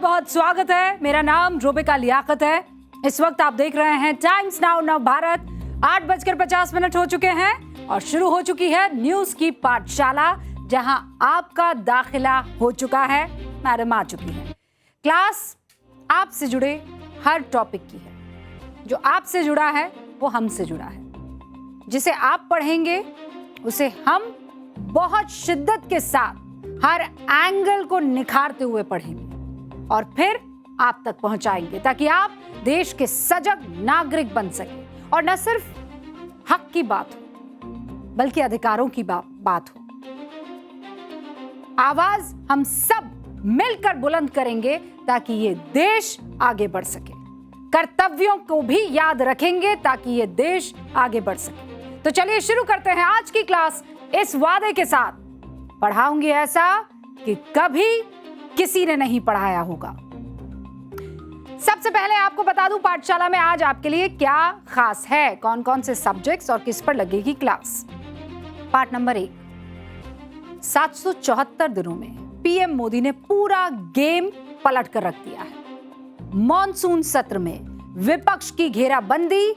बहुत स्वागत है। मेरा नाम रूबिका लियाकत है। इस वक्त आप देख रहे हैं टाइम्स नाउ नव भारत। 8:50 हो चुके हैं और शुरू हो चुकी है न्यूज की पाठशाला, जहां आपका दाखिला हो चुका है। मैडम आ चुकी है। क्लास आपसे जुड़े हर टॉपिक की है। जो आपसे जुड़ा है वो हमसे जुड़ा है। जिसे आप पढ़ेंगे उसे हम बहुत शिद्दत के साथ हर एंगल को निखारते हुए पढ़ेंगे और फिर आप तक पहुंचाएंगे, ताकि आप देश के सजग नागरिक बन सके और न सिर्फ हक की बात हो बल्कि अधिकारों की बात हो। आवाज हम सब मिलकर बुलंद करेंगे ताकि ये देश आगे बढ़ सके। कर्तव्यों को भी याद रखेंगे ताकि ये देश आगे बढ़ सके। तो चलिए शुरू करते हैं आज की क्लास इस वादे के साथ, पढ़ाऊंगी ऐसा कि कभी किसी ने नहीं पढ़ाया होगा। सबसे पहले आपको बता दूं पाठशाला में आज आपके लिए क्या खास है, कौन कौन से सब्जेक्ट्स और किस पर लगेगी क्लास। पार्ट नंबर 1, 774 दिनों में पीएम मोदी ने पूरा गेम पलट कर रख दिया है। मॉनसून सत्र में विपक्ष की घेराबंदी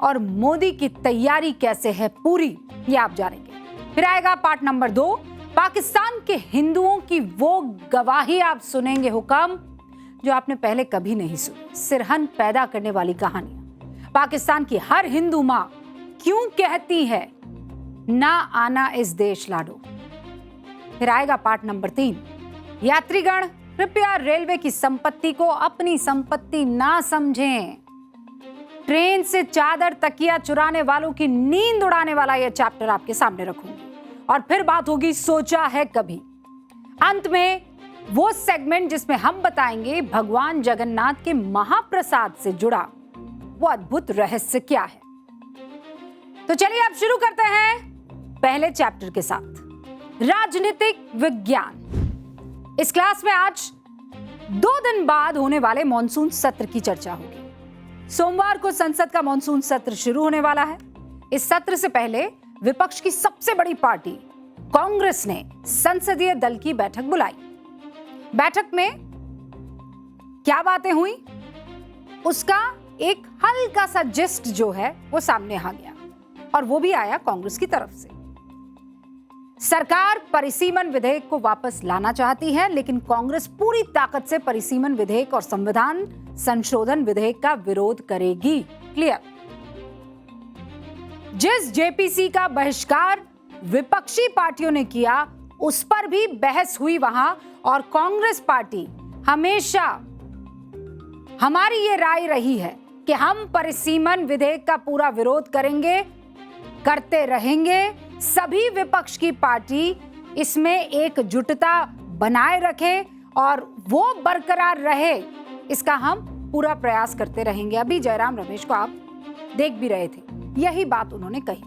और मोदी की तैयारी कैसे है पूरी, ये आप जानेंगे। फिर आएगा पार्ट नंबर 2, पाकिस्तान के हिंदुओं की वो गवाही आप सुनेंगे हुक्म जो आपने पहले कभी नहीं सुनी। सिरहन पैदा करने वाली कहानियां। पाकिस्तान की हर हिंदू मां क्यों कहती है ना आना इस देश लाडो। फिर आएगा पार्ट नंबर 3, यात्रीगण कृपया रेलवे की संपत्ति को अपनी संपत्ति ना समझें। ट्रेन से चादर तकिया चुराने वालों की नींद उड़ाने वाला यह चैप्टर आपके सामने रखूंगी। और फिर बात होगी सोचा है कभी। अंत में वो सेगमेंट जिसमें हम बताएंगे भगवान जगन्नाथ के महाप्रसाद से जुड़ा वो अद्भुत रहस्य क्या है। तो चलिए अब शुरू करते हैं पहले चैप्टर के साथ, राजनीतिक विज्ञान। इस क्लास में आज 2 दिन बाद होने वाले मॉनसून सत्र की चर्चा होगी। सोमवार को संसद का मॉनसून सत्र शुरू होने वाला है। इस सत्र से पहले विपक्ष की सबसे बड़ी पार्टी कांग्रेस ने संसदीय दल की बैठक बुलाई। बैठक में क्या बातें हुई उसका एक हल्का सा जिस्ट जो है वो सामने आ गया, और वो भी आया कांग्रेस की तरफ से। सरकार परिसीमन विधेयक को वापस लाना चाहती है, लेकिन कांग्रेस पूरी ताकत से परिसीमन विधेयक और संविधान संशोधन विधेयक का विरोध करेगी। क्लियर। जिस जेपीसी का बहिष्कार विपक्षी पार्टियों ने किया उस पर भी बहस हुई वहां, और कांग्रेस पार्टी हमेशा, हमारी ये राय रही है कि हम परिसीमन विधेयक का पूरा विरोध करेंगे, करते रहेंगे। सभी विपक्ष की पार्टी इसमें एकजुटता बनाए रखे और वो बरकरार रहे, इसका हम पूरा प्रयास करते रहेंगे। अभी जयराम रमेश को आप देख भी रहे थे, यही बात उन्होंने कही।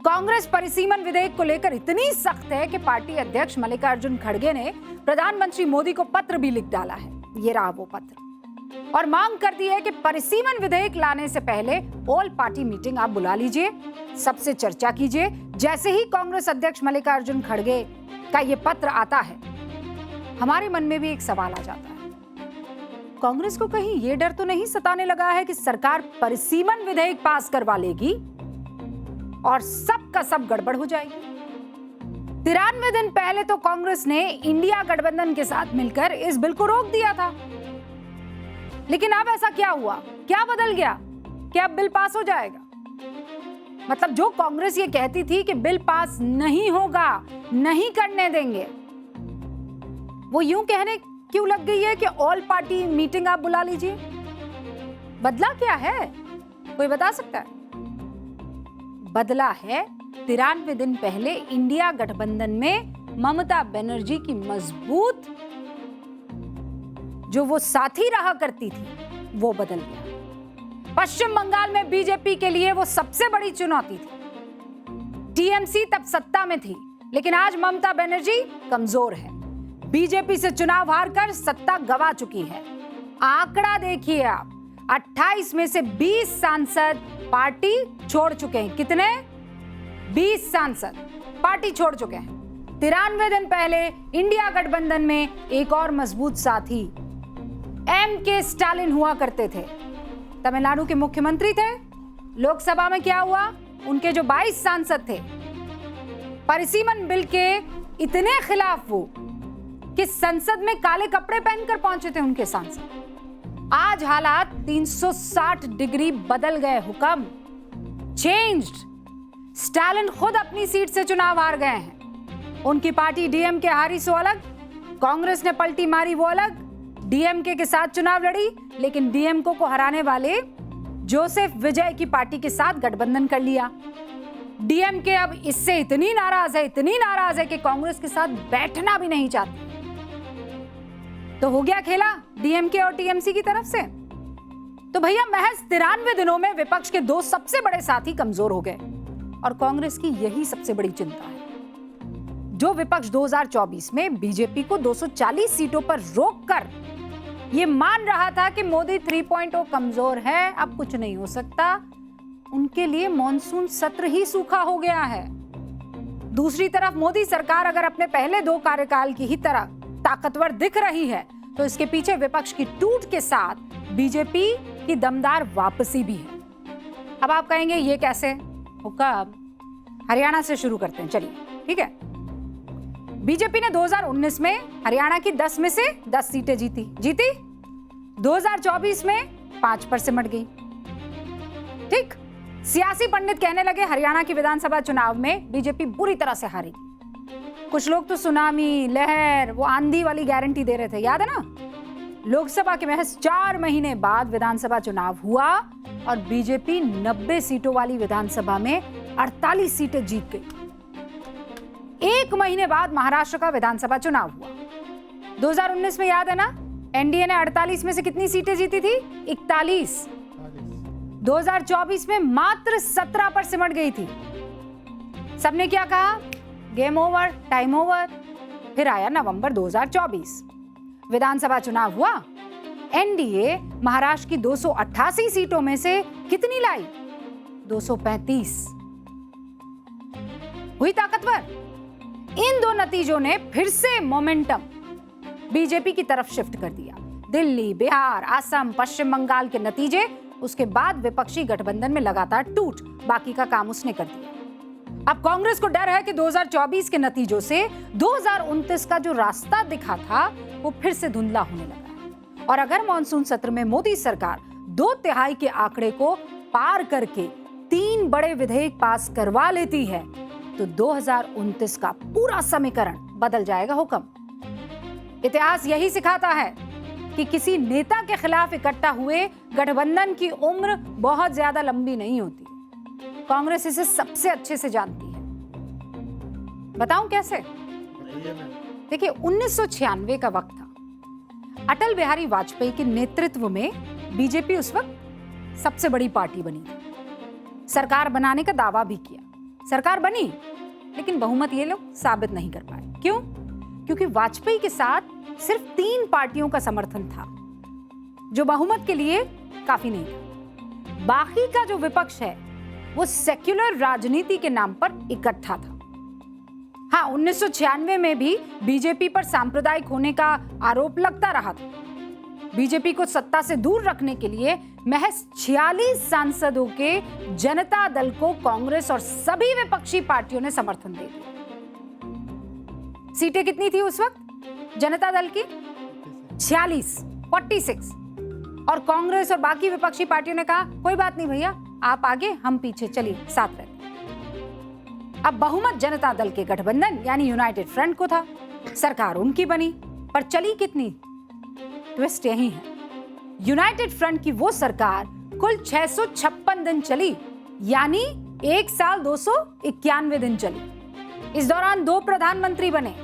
कांग्रेस परिसीमन विधेयक को लेकर इतनी सख्त है कि पार्टी अध्यक्ष मल्लिकार्जुन खड़गे ने प्रधानमंत्री मोदी को पत्र भी लिख डाला है। ये रहा वो पत्र, और मांग कर दी है कि परिसीमन विधेयक लाने से पहले ऑल पार्टी मीटिंग आप बुला लीजिए, सबसे चर्चा कीजिए। जैसे ही कांग्रेस अध्यक्ष मल्लिकार्जुन खड़गे का ये पत्र आता है, हमारे मन में भी एक सवाल आ जाता है, कांग्रेस को कहीं ये डर तो नहीं सताने लगा है कि सरकार परिसीमन विधेयक पास करवा लेगी और सब का सब गड़बड़ हो जाएगी। 93 दिन पहले तो कांग्रेस ने इंडिया गठबंधन के साथ मिलकर इस बिल को रोक दिया था, लेकिन अब ऐसा क्या हुआ, क्या बदल गया कि अब बिल पास हो जाएगा? मतलब जो कांग्रेस ये कहती थी कि बिल पास नहीं होगा, नहीं करने देंगे, वो यूं कहने क्यों लग गई है कि ऑल पार्टी मीटिंग आप बुला लीजिए? बदला क्या है, कोई बता सकता है? बदला है 93 दिन पहले इंडिया गठबंधन में ममता बनर्जी की मजबूत जो वो साथी रहा करती थी वो बदल गया। पश्चिम बंगाल में बीजेपी के लिए वो सबसे बड़ी चुनौती थी। टीएमसी तब सत्ता में थी, लेकिन आज ममता बनर्जी कमजोर है। बीजेपी से चुनाव हारकर सत्ता गंवा चुकी है। आंकड़ा देखिए आप, 28 में से 20 सांसद पार्टी छोड़ चुके हैं। कितने? 20 सांसद पार्टी छोड़ चुके हैं। 93 दिन पहले इंडिया गठबंधन में एक और मजबूत साथी M.K. स्टालिन हुआ करते थे। तमिलनाडु के मुख्यमंत्री थे। लोकसभा में क्या हुआ, उनके जो 22 सांसद थे, परिसीमन बिल के इतने खिलाफ वो कि संसद में काले कपड़े पहनकर पहुंचे थे उनके सांसद। आज हालात 360 डिग्री बदल गए। हुक्म चेंज्ड। स्टालिन खुद अपनी सीट से चुनाव हार गए हैं। उनकी पार्टी डीएमके हारी सो अलग, कांग्रेस ने पलटी मारी वो अलग। डीएमके के साथ चुनाव लड़ी, लेकिन डीएमके को हराने वाले जोसेफ विजय की पार्टी के साथ गठबंधन कर लिया। डीएमके अब इससे इतनी नाराज है कि कांग्रेस के साथ बैठना भी नहीं चाहती। तो हो गया खेला डीएमके और टीएमसी की तरफ से। तो भैया महज 93 दिनों में विपक्ष के दो सबसे बड़े साथी कमजोर हो गए और कांग्रेस की यही सबसे बड़ी चिंता है। जो विपक्ष 2024 में बीजेपी को 240 सीटों पर रोककर ये मान रहा था कि मोदी 3.0 कमजोर है, अब कुछ नहीं हो सकता, उनके लिए मॉनसून सत्र ही सूखा हो गया है। दूसरी तरफ मोदी सरकार अगर अपने पहले 2 कार्यकाल की ही तरह ताकतवर दिख रही है, तो इसके पीछे विपक्ष की टूट के साथ बीजेपी की दमदार वापसी भी है। अब आप कहेंगे ये कैसे? हुक्म हरियाणा से शुरू करते हैं, चलिए ठीक है। बीजेपी ने 2019 में हरियाणा की 10 में से 10 सीटें जीती। 2024 में 5 पर सिमट गई। ठीक, सियासी पंडित कहने लगे हरियाणा की विधानसभा चुनाव में बीजेपी बुरी तरह से हारी। कुछ लोग तो सुनामी, लहर, वो आंधी वाली गारंटी दे रहे थे, याद है ना? लोकसभा के महज 4 महीने बाद विधानसभा चुनाव हुआ और बीजेपी 90 सीटों वाली विधानसभा में 48 सीटें जीत गई। 1 महीने बाद महाराष्ट्र का विधानसभा चुनाव हुआ। 2019 में याद है ना, एनडीए ने 48 में से कितनी सीटें जीती थी? 41। 2024 में मात्र 17 पर सिमट गई थी। सबने क्या कहा? Game over, time over. फिर आया नवंबर 2024, विधानसभा चुनाव हुआ। एनडीए महाराष्ट्र की 288 सीटों में से कितनी लाई? 235। हुई ताकतवर। इन 2 नतीजों ने फिर से मोमेंटम बीजेपी की तरफ शिफ्ट कर दिया। दिल्ली, बिहार, असम, पश्चिम बंगाल के नतीजे, उसके बाद विपक्षी गठबंधन में लगातार टूट, बाकी का काम उसने कर दिया। अब कांग्रेस को डर है कि 2024 के नतीजों से 2029 का जो रास्ता दिखा था वो फिर से धुंधला होने लगा है। और अगर मॉनसून सत्र में मोदी सरकार 2/3 के आंकड़े को पार करके 3 बड़े विधेयक पास करवा लेती है, तो 2029 का पूरा समीकरण बदल जाएगा। हुक्म इतिहास यही सिखाता है कि किसी नेता के खिलाफ इकट्ठा हुए गठबंधन की उम्र बहुत ज्यादा लंबी नहीं होती। कांग्रेस इसे सबसे अच्छे से जानती है। बताऊं कैसे? देखिए, 1996 का वक्त था। अटल बिहारी वाजपेयी के नेतृत्व में बीजेपी उस वक्त सबसे बड़ी पार्टी बनी थी। सरकार बनाने का दावा भी किया। सरकार बनी, लेकिन बहुमत ये लोग साबित नहीं कर पाए। क्यों? क्योंकि वाजपेयी के साथ सिर्फ 3 पार्टियों का समर्थन था, जो बहुमत के लिए काफी नहीं था। बाकी का जो विपक्ष है वो सेक्युलर राजनीति के नाम पर इकट्ठा था। हाँ, 1996 में भी बीजेपी पर सांप्रदायिक होने का आरोप लगता रहा था। बीजेपी को सत्ता से दूर रखने के लिए महज 46 सांसदों के जनता दल को कांग्रेस और सभी विपक्षी पार्टियों ने समर्थन दे दिया। सीटें कितनी थी उस वक्त जनता दल की? 46। और कांग्रेस और बाकी विपक्षी पार्टियों ने कहा कोई बात नहीं भैया, आप आगे हम पीछे, चलिए साथ रहते। अब बहुमत जनता दल के गठबंधन यानी यूनाइटेड फ्रंट को था। सरकार उनकी बनी, पर चली कितनी? ट्विस्ट यही है, यूनाइटेड फ्रंट की वो सरकार कुल 656 दिन चली, यानी 1 साल 291 दिन चली। इस दौरान 2 प्रधानमंत्री बने,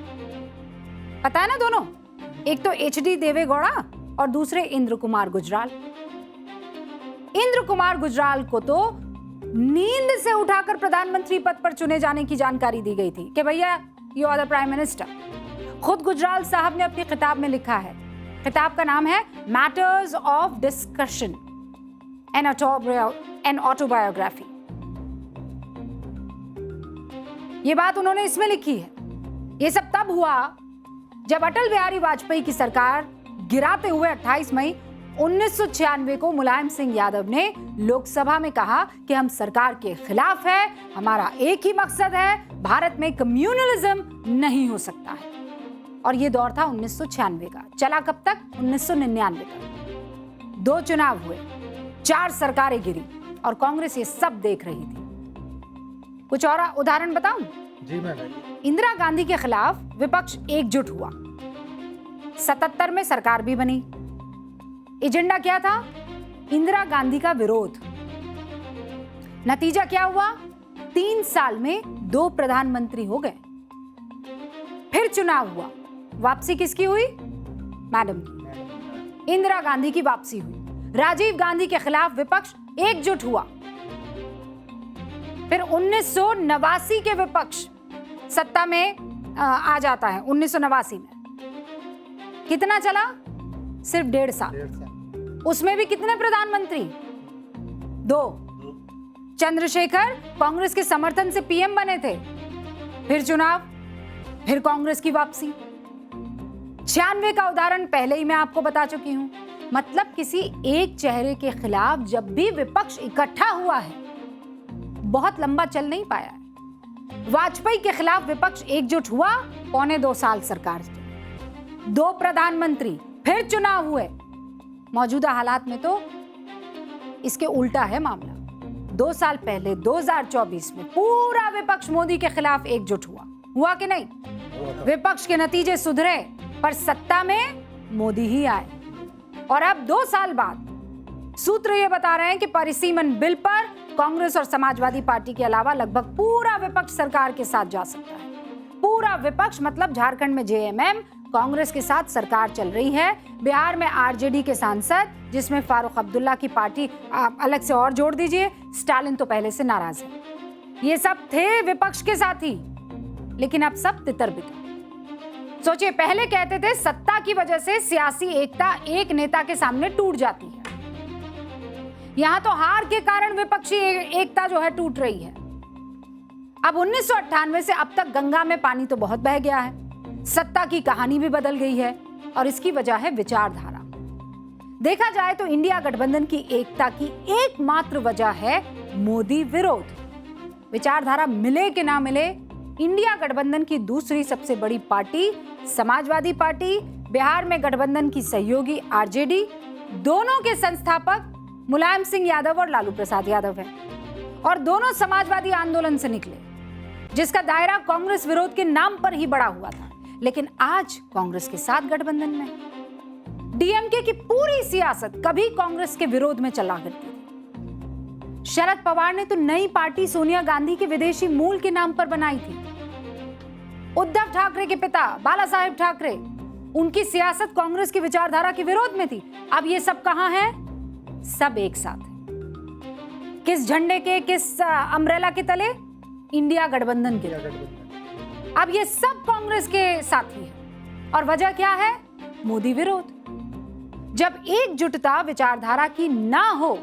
पता है ना दोनों? एक तो HD देवेगौड़ा और दूसरे इंद्र कुमार गुजराल। इंद्र कुमार गुजराल को तो नींद से उठाकर प्रधानमंत्री पद पर चुने जाने की जानकारी दी गई थी कि भैया you are the prime minister. खुद गुजराल साहब ने अपनी किताब में लिखा है, किताब का नाम है matters of discussion an autobiography. ये बात उन्होंने इसमें लिखी है। ये सब तब हुआ जब अटल बिहारी वाजपेयी की सरकार गिराते हुए 28 मई 1996 को मुलायम सिंह यादव ने लोकसभा में कहा कि हम सरकार के खिलाफ है, हमारा एक ही मकसद है, भारत में कम्युनलिज्म नहीं हो सकता है। और ये दौर था 1996 का। चला कब तक? 1999 तक। 2 चुनाव हुए, 4 सरकारें गिरी और कांग्रेस ये सब देख रही थी। कुछ और उदाहरण बताऊं? जी मैम। इंदिरा गांधी के खिलाफ विपक्ष एकजुट हुआ। 77 में सरकार भी बनी। एजेंडा क्या था? इंदिरा गांधी का विरोध। नतीजा क्या हुआ? 3 साल में 2 प्रधानमंत्री हो गए। फिर चुनाव हुआ। वापसी किसकी हुई? मैडम की, इंदिरा गांधी की वापसी हुई। राजीव गांधी के खिलाफ विपक्ष एकजुट हुआ। फिर 1989 के विपक्ष सत्ता में आ जाता है। 1989 में कितना चला? सिर्फ 1.5 साल। उसमें भी कितने प्रधानमंत्री? 2। चंद्रशेखर कांग्रेस के समर्थन से पीएम बने थे। फिर चुनाव, फिर कांग्रेस की वापसी। 96 का उदाहरण पहले ही मैं आपको बता चुकी हूं। मतलब किसी एक चेहरे के खिलाफ जब भी विपक्ष इकट्ठा हुआ है, बहुत लंबा चल नहीं पाया है। वाजपेयी के खिलाफ विपक्ष एकजुट हुआ, 1.25 साल सरकार चली, 2 प्रधानमंत्री, फिर चुनाव हुए। मौजूदा हालात में तो इसके उल्टा है मामला। 2 साल पहले 2024 में पूरा विपक्ष मोदी के खिलाफ एकजुट हुआ कि नहीं? विपक्ष के नतीजे सुधरे, पर सत्ता में मोदी ही आए। और अब 2 साल बाद सूत्र ये बता रहे हैं कि परिसीमन बिल पर कांग्रेस और समाजवादी पार्टी के अलावा लगभग पूरा विपक्ष सरकार के साथ जा सकता है। पूरा विपक्ष मतलब झारखंड में जेएमएम कांग्रेस के साथ सरकार चल रही है। बिहार में आरजेडी के सांसद, जिसमें फारूक अब्दुल्ला की पार्टी अलग से और जोड़ दीजिए, स्टालिन तो पहले से नाराज है। ये सब थे विपक्ष के साथी, लेकिन अब सब तितर बितर। सोचिए, पहले कहते थे सत्ता की वजह से सियासी एकता एक नेता के सामने टूट जाती है। यहां तो हार के कारण विपक्षी एकता जो है टूट रही है। अब 1998 से अब तक गंगा में पानी तो बहुत बह गया है। सत्ता की कहानी भी बदल गई है और इसकी वजह है विचारधारा। देखा जाए तो इंडिया गठबंधन की एकता की एकमात्र वजह है मोदी विरोध। विचारधारा मिले कि ना मिले, इंडिया गठबंधन की दूसरी सबसे बड़ी पार्टी समाजवादी पार्टी, बिहार में गठबंधन की सहयोगी आरजेडी, दोनों के संस्थापक मुलायम सिंह यादव और लालू प्रसाद यादव हैं। और दोनों समाजवादी आंदोलन से निकले, जिसका दायरा कांग्रेस विरोध के नाम पर ही बड़ा हुआ था। लेकिन आज कांग्रेस के साथ गठबंधन में डीएमके की पूरी सियासत कभी कांग्रेस के विरोध में चला करती थी। शरद पवार ने तो नई पार्टी सोनिया गांधी के विदेशी मूल के नाम पर बनाई थी। उद्धव ठाकरे के पिता बाला साहेब ठाकरे, उनकी सियासत कांग्रेस की विचारधारा के विरोध में थी। अब ये सब कहां है? सब एक साथ है। किस झंडे के, किस अम्ब्रेला के तले? इंडिया गठबंधन के तले। अब ये सब कांग्रेस के साथी हैं। और वजह क्या है? मोदी विरोध। जब एकजुटता विचारधारा की ना हो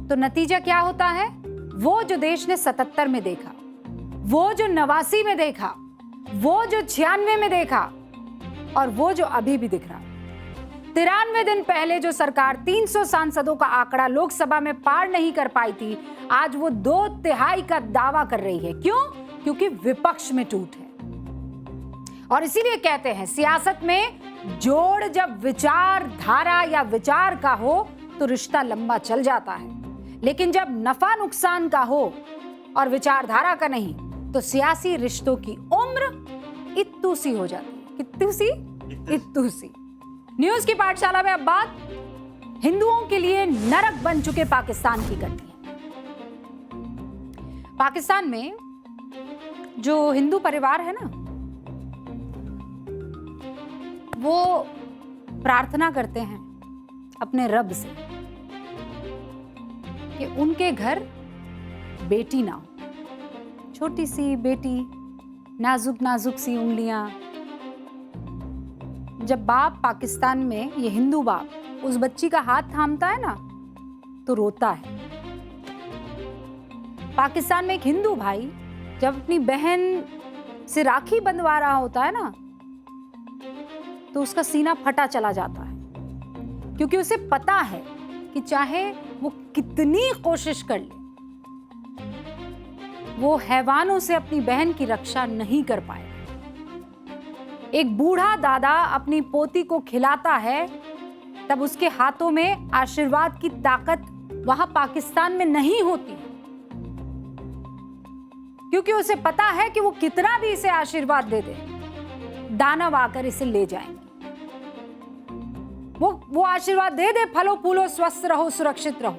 तो नतीजा क्या होता है? वो जो देश ने 77 में देखा, वो जो 89 में देखा, वो जो 96 में देखा, और वो जो अभी भी दिख रहा है। 93 दिन पहले जो सरकार 300 सांसदों का आंकड़ा लोकसभा में पार नहीं कर पाई थी, आज वो 2/3 का दावा कर रही है। क्यों? क्योंकि विपक्ष में टूट है। और इसीलिए कहते हैं सियासत में जोड़ जब विचारधारा या विचार का हो तो रिश्ता लंबा चल जाता है, लेकिन जब नफा नुकसान का हो और विचारधारा का नहीं तो सियासी रिश्तों की उम्र इत्तू सी हो जाती है। कित्तू सी? इत्तू सी। न्यूज की पाठशाला में अब बात हिंदुओं के लिए नरक बन चुके पाकिस्तान की करती है। पाकिस्तान में जो हिंदू परिवार है ना, वो प्रार्थना करते हैं अपने रब से कि उनके घर बेटी ना हो। छोटी सी बेटी, नाजुक नाजुक सी उंगलियां। जब बाप पाकिस्तान में, ये हिंदू बाप, उस बच्ची का हाथ थामता है ना तो रोता है। पाकिस्तान में एक हिंदू भाई जब अपनी बहन से राखी बंधवा रहा होता है ना तो उसका सीना फटा चला जाता है, क्योंकि उसे पता है कि चाहे वो कितनी कोशिश कर ले, वो हैवानों से अपनी बहन की रक्षा नहीं कर पाएगा। एक बूढ़ा दादा अपनी पोती को खिलाता है, तब उसके हाथों में आशीर्वाद की ताकत वहां पाकिस्तान में नहीं होती, क्योंकि उसे पता है कि वो कितना भी इसे आशीर्वाद दे दे, दानव आकर इसे ले जाएंगे। वो आशीर्वाद दे दे, फलो फूलो, स्वस्थ रहो, सुरक्षित रहो,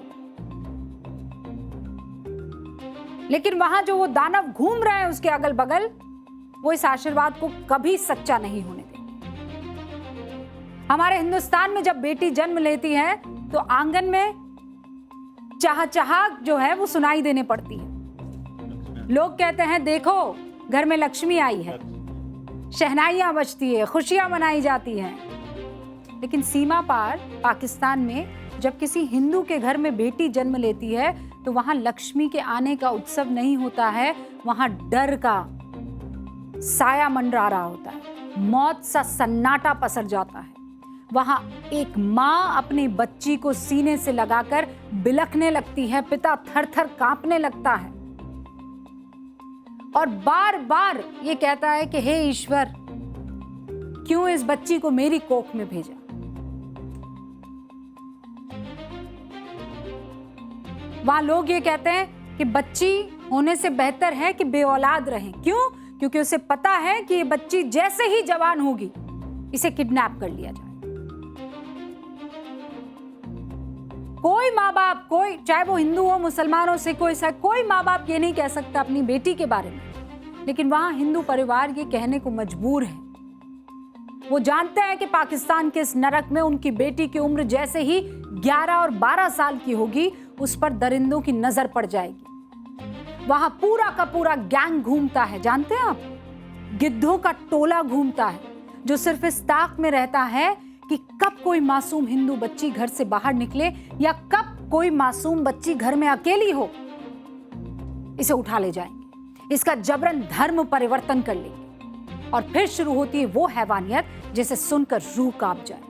लेकिन वहां जो वो दानव घूम रहे हैं उसके अगल बगल, वो इस आशीर्वाद को कभी सच्चा नहीं होने देंगे। हमारे हिंदुस्तान में जब बेटी जन्म लेती है तो आंगन में चहचहाट जो है वो सुनाई देने पड़ती है। लोग कहते हैं देखो घर में लक्ष्मी आई है, शहनाइयां बजती है, खुशियां मनाई जाती हैं। लेकिन सीमा पार पाकिस्तान में जब किसी हिंदू के घर में बेटी जन्म लेती है तो वहां लक्ष्मी के आने का उत्सव नहीं होता है, वहां डर का साया मंडरा रहा होता है, मौत सा सन्नाटा पसर जाता है। वहां एक माँ अपनी बच्ची को सीने से लगाकर बिलखने लगती है, पिता थर-थर कांपने लगता है और बार बार ये कहता है कि हे ईश्वर, क्यों इस बच्ची को मेरी कोख में भेजा। वहां लोग ये कहते हैं कि बच्ची होने से बेहतर है कि बेऔलाद रहें। क्यों? क्योंकि उसे पता है कि ये बच्ची जैसे ही जवान होगी इसे किडनैप कर लिया जाए। कोई माँ बाप, कोई चाहे वो हिंदू हो, मुसलमान हो, सिख हो, ईसाई, कोई माँ बाप ये नहीं कह सकता अपनी बेटी के बारे में, लेकिन वहां हिंदू परिवार ये कहने को मजबूर है। वो जानते हैं कि पाकिस्तान के इस नरक में उनकी बेटी की उम्र जैसे ही 11 और 12 साल की होगी उस पर दरिंदों की नजर पड़ जाएगी। वहां पूरा का पूरा गैंग घूमता है, जानते हैं आप, गिद्धों का टोला घूमता है, जो सिर्फ इस ताक में रहता है कि कब कोई मासूम हिंदू बच्ची घर से बाहर निकले या कब कोई मासूम बच्ची घर में अकेली हो, इसे उठा ले जाएंगे, इसका जबरन धर्म परिवर्तन कर लेंगे और फिर शुरू होती है वो हैवानियत जिसे सुनकर रूह कांप जाए।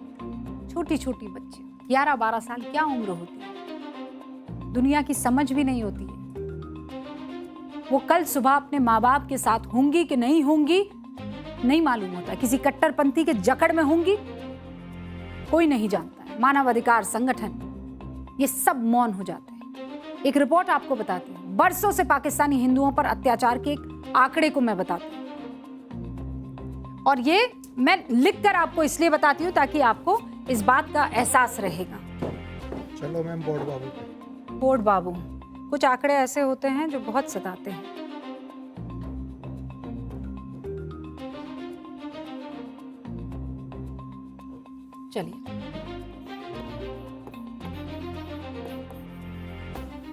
छोटी छोटी बच्ची, 11-12 साल क्या उम्र होती है, दुनिया की समझ भी नहीं होती है। वो कल सुबह अपने माँ बाप के साथ होंगी कि नहीं होंगी नहीं मालूम होता, किसी कट्टरपंथी के जकड़ में होंगी कोई नहीं जानता है। मानवाधिकार संगठन ये सब मौन हो जाते हैं। एक रिपोर्ट आपको बताती हूँ, बरसों से पाकिस्तानी हिंदुओं पर अत्याचार के एक आंकड़े को मैं बताती हूँ, और ये मैं लिखकर आपको इसलिए बताती हूँ ताकि आपको इस बात का एहसास रहेगा। चलो मैम, बोर्ड बाबू, कुछ आंकड़े ऐसे होते हैं जो बहुत सताते हैं। चलिए,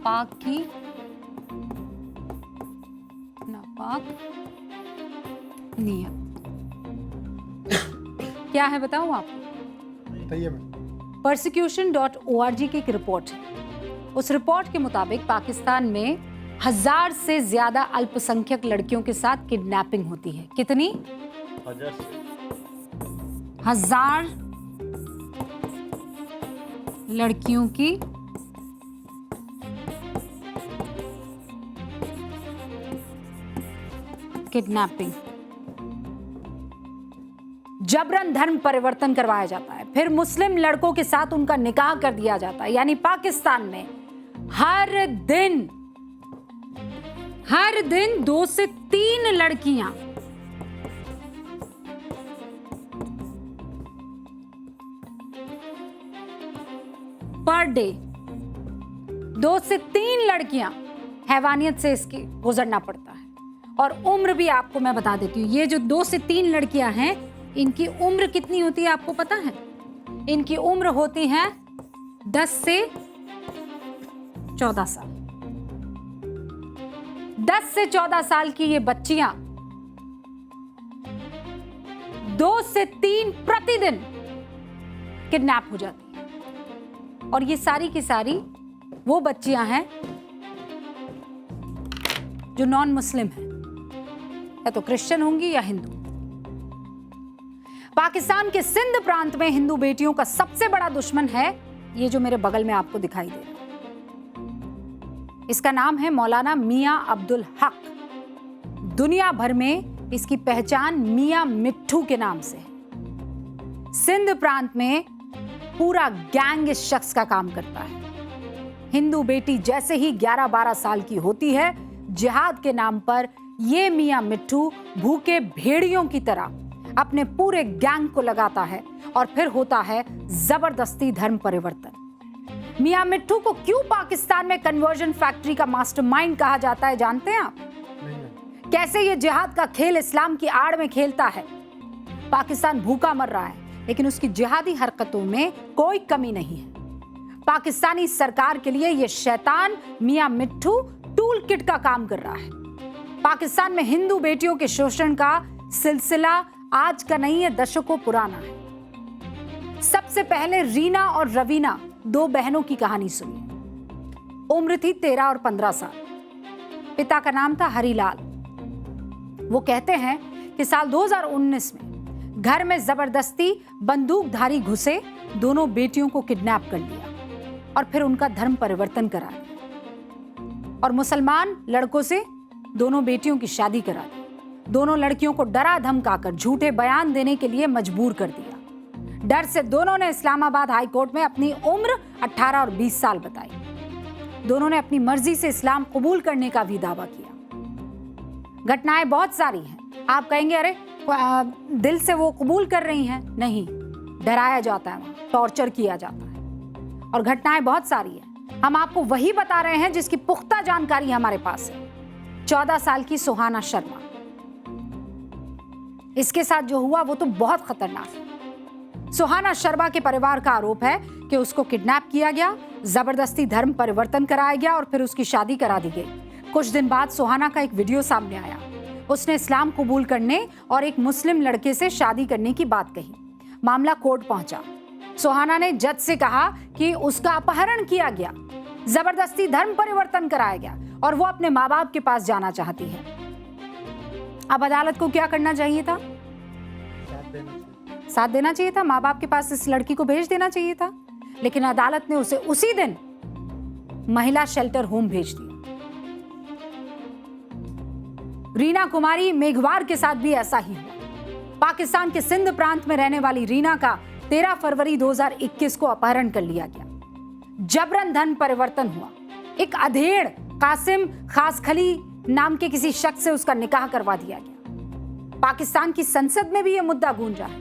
पाक की नापाक नियत क्या है बताऊं आपको? बताइए मैम। persecution.org की एक रिपोर्ट है। उस रिपोर्ट के मुताबिक पाकिस्तान में 1000 से ज्यादा अल्पसंख्यक लड़कियों के साथ किडनैपिंग होती है। कितनी? 1000 लड़कियों की किडनैपिंग, जबरन धर्म परिवर्तन करवाया जाता है, फिर मुस्लिम लड़कों के साथ उनका निकाह कर दिया जाता है। यानी पाकिस्तान में हर दिन 2 से 3 लड़कियां पर डे, 2 से 3 लड़कियां हैवानियत से इसकी गुजरना पड़ता है। और उम्र भी आपको मैं बता देती हूँ, ये जो 2 से 3 लड़कियां हैं, इनकी उम्र कितनी होती है आपको पता है? इनकी उम्र होती है 10 से 14 साल। 10 से 14 साल की ये बच्चियां 2 से 3 प्रतिदिन किडनैप हो जाती हैं। और ये सारी की सारी वो बच्चियां हैं जो नॉन मुस्लिम हैं, या तो क्रिश्चियन होंगी या हिंदू। पाकिस्तान के सिंध प्रांत में हिंदू बेटियों का सबसे बड़ा दुश्मन है ये जो मेरे बगल में आपको दिखाई दे रहा है। इसका नाम है मौलाना मियां अब्दुल हक। दुनिया भर में इसकी पहचान मियां मिट्ठू के नाम से है। सिंध प्रांत में पूरा गैंग इस शख्स का काम करता है। हिंदू बेटी जैसे ही 11-12 साल की होती है, जिहाद के नाम पर ये मियां मिट्ठू भूखे भेड़ियों की तरह अपने पूरे गैंग को लगाता है और फिर होता है जबरदस्ती धर्म परिवर्तन। मियां मिट्ठू को क्यों पाकिस्तान में कन्वर्जन फैक्ट्री का मास्टरमाइंड कहा जाता है जानते हैं आप? नहीं। कैसे ये जिहाद का खेल इस्लाम की आड़ में खेलता है। पाकिस्तान भूखा मर रहा है लेकिन उसकी जिहादी हरकतों में कोई कमी नहीं है। पाकिस्तानी सरकार के लिए ये शैतान मियां मिट्ठू टूल किट का काम कर रहा है। पाकिस्तान में हिंदू बेटियों के शोषण का सिलसिला आज का नहीं है, दशकों पुराना है। सबसे पहले रीना और रवीना 2 बहनों की कहानी सुनिए। उम्र थी 13 और 15 साल। पिता का नाम था हरीलाल। वो कहते हैं कि साल 2019 में घर में जबरदस्ती बंदूकधारी घुसे, दोनों बेटियों को किडनैप कर लिया और फिर उनका धर्म परिवर्तन करा दिया और मुसलमान लड़कों से दोनों बेटियों की शादी करा दी। दोनों लड़कियों को डरा धमकाकर झूठे बयान देने के लिए मजबूर कर दिया। डर से दोनों ने इस्लामाबाद हाई कोर्ट में अपनी उम्र 18 और 20 साल बताई। दोनों ने अपनी मर्जी से इस्लाम कबूल करने का भी दावा किया। घटनाएं बहुत सारी हैं। आप कहेंगे अरे दिल से वो कबूल कर रही हैं। नहीं, डराया जाता है, वहां टॉर्चर किया जाता है और घटनाएं बहुत सारी हैं। हम आपको वही बता रहे हैं जिसकी पुख्ता जानकारी हमारे पास है। 14 साल की सुहाना शर्मा, इसके साथ जो हुआ वो तो बहुत खतरनाक है। सुहाना शर्मा के परिवार का आरोप है कि उसको किडनैप किया गया, जबरदस्ती धर्म परिवर्तन कराया गया और फिर उसकी शादी करा दी गई। कुछ दिन बाद सुहाना का एक वीडियो सामने आया। उसने इस्लाम कबूल करने और एक मुस्लिम लड़के से शादी करने की बात कही। मामला कोर्ट पहुंचा। सुहाना ने जज से कहा कि उसका अपहरण किया गया, जबरदस्ती धर्म परिवर्तन कराया गया और वो अपने माँ बाप के पास जाना चाहती है। अब अदालत को क्या करना चाहिए था? साथ देना चाहिए था। माँ बाप के पास इस लड़की को भेज देना चाहिए था, लेकिन अदालत ने उसे उसी दिन महिला शेल्टर होम भेज दिया। रीना कुमारी मेघवार के साथ भी ऐसा ही हुआ। पाकिस्तान के सिंध प्रांत में रहने वाली रीना का 13 फरवरी 2021 को अपहरण कर लिया गया। जबरन धर्म परिवर्तन हुआ। एक अधेड़ कासिम खासखली नाम के किसी शख्स से उसका निकाह करवा दिया गया। पाकिस्तान की संसद में भी यह मुद्दा गूंजा है।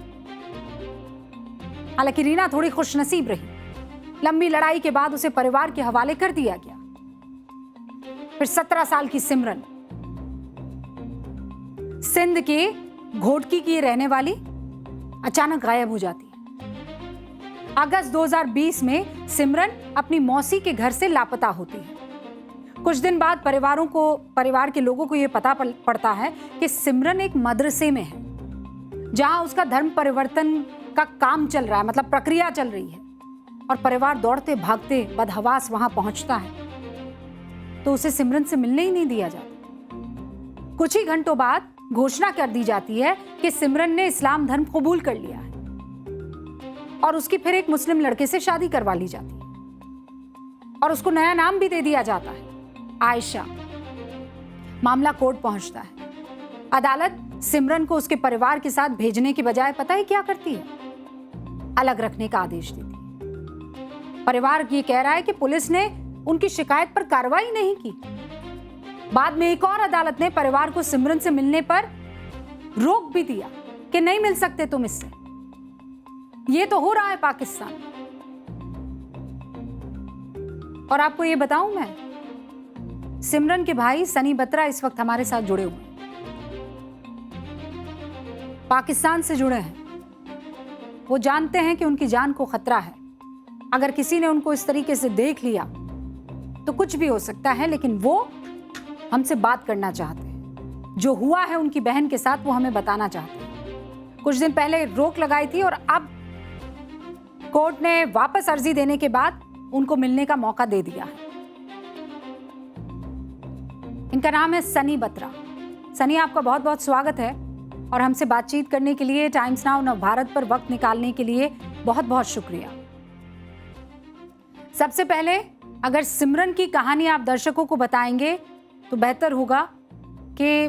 हालांकि रीना थोड़ी खुशनसीब रही। लंबी लड़ाई के बाद उसे परिवार के हवाले कर दिया गया। फिर 17 साल की सिमरन, सिंध के घोटकी की रहने वाली, अचानक गायब हो जाती है। अगस्त 2020 में सिमरन अपनी मौसी के घर से लापता होती है। कुछ दिन बाद परिवार के लोगों को यह पता पड़ता है कि सिमरन एक मदरसे में है जहां उसका धर्म परिवर्तन का काम चल रहा है, मतलब प्रक्रिया चल रही है। और परिवार दौड़ते भागते बदहवास वहां पहुंचता है तो उसे सिमरन से मिलने ही नहीं दिया जाता। कुछ ही घंटों बाद घोषणा कर दी जाती है कि सिमरन ने इस्लाम धर्म कबूल कर लिया है और उसकी फिर एक मुस्लिम लड़के से शादी करवा ली जाती है और उसको नया नाम भी दे दिया जाता है, आयशा। मामला कोर्ट पहुंचता है। अदालत सिमरन को उसके परिवार के साथ भेजने की बजाय पता है क्या करती है? अलग रखने का आदेश देती है। परिवार ये कह रहा है कि पुलिस ने उनकी शिकायत पर कार्रवाई नहीं की। बाद में एक और अदालत ने परिवार को सिमरन से मिलने पर रोक भी दिया कि नहीं मिल सकते तुम इससे। ये तो हो रहा है पाकिस्तान। और आपको ये बताऊं मैं, सिमरन के भाई सनी बत्रा इस वक्त हमारे साथ जुड़े हुए हैं, पाकिस्तान से जुड़े हैं। वो जानते हैं कि उनकी जान को खतरा है। अगर किसी ने उनको इस तरीके से देख लिया तो कुछ भी हो सकता है, लेकिन वो हमसे बात करना चाहते हैं। जो हुआ है उनकी बहन के साथ वो हमें बताना चाहते हैं। कुछ दिन पहले रोक लगाई थी और अब कोर्ट ने वापस अर्जी देने के बाद उनको मिलने का मौका दे दिया है। इनका नाम है सनी बत्रा। सनी, आपका बहुत बहुत स्वागत है। और हमसे बातचीत करने के लिए, टाइम्स नाउ नवभारत पर वक्त निकालने के लिए बहुत बहुत शुक्रिया। सबसे पहले अगर सिमरन की कहानी आप दर्शकों को बताएंगे तो बेहतर होगा कि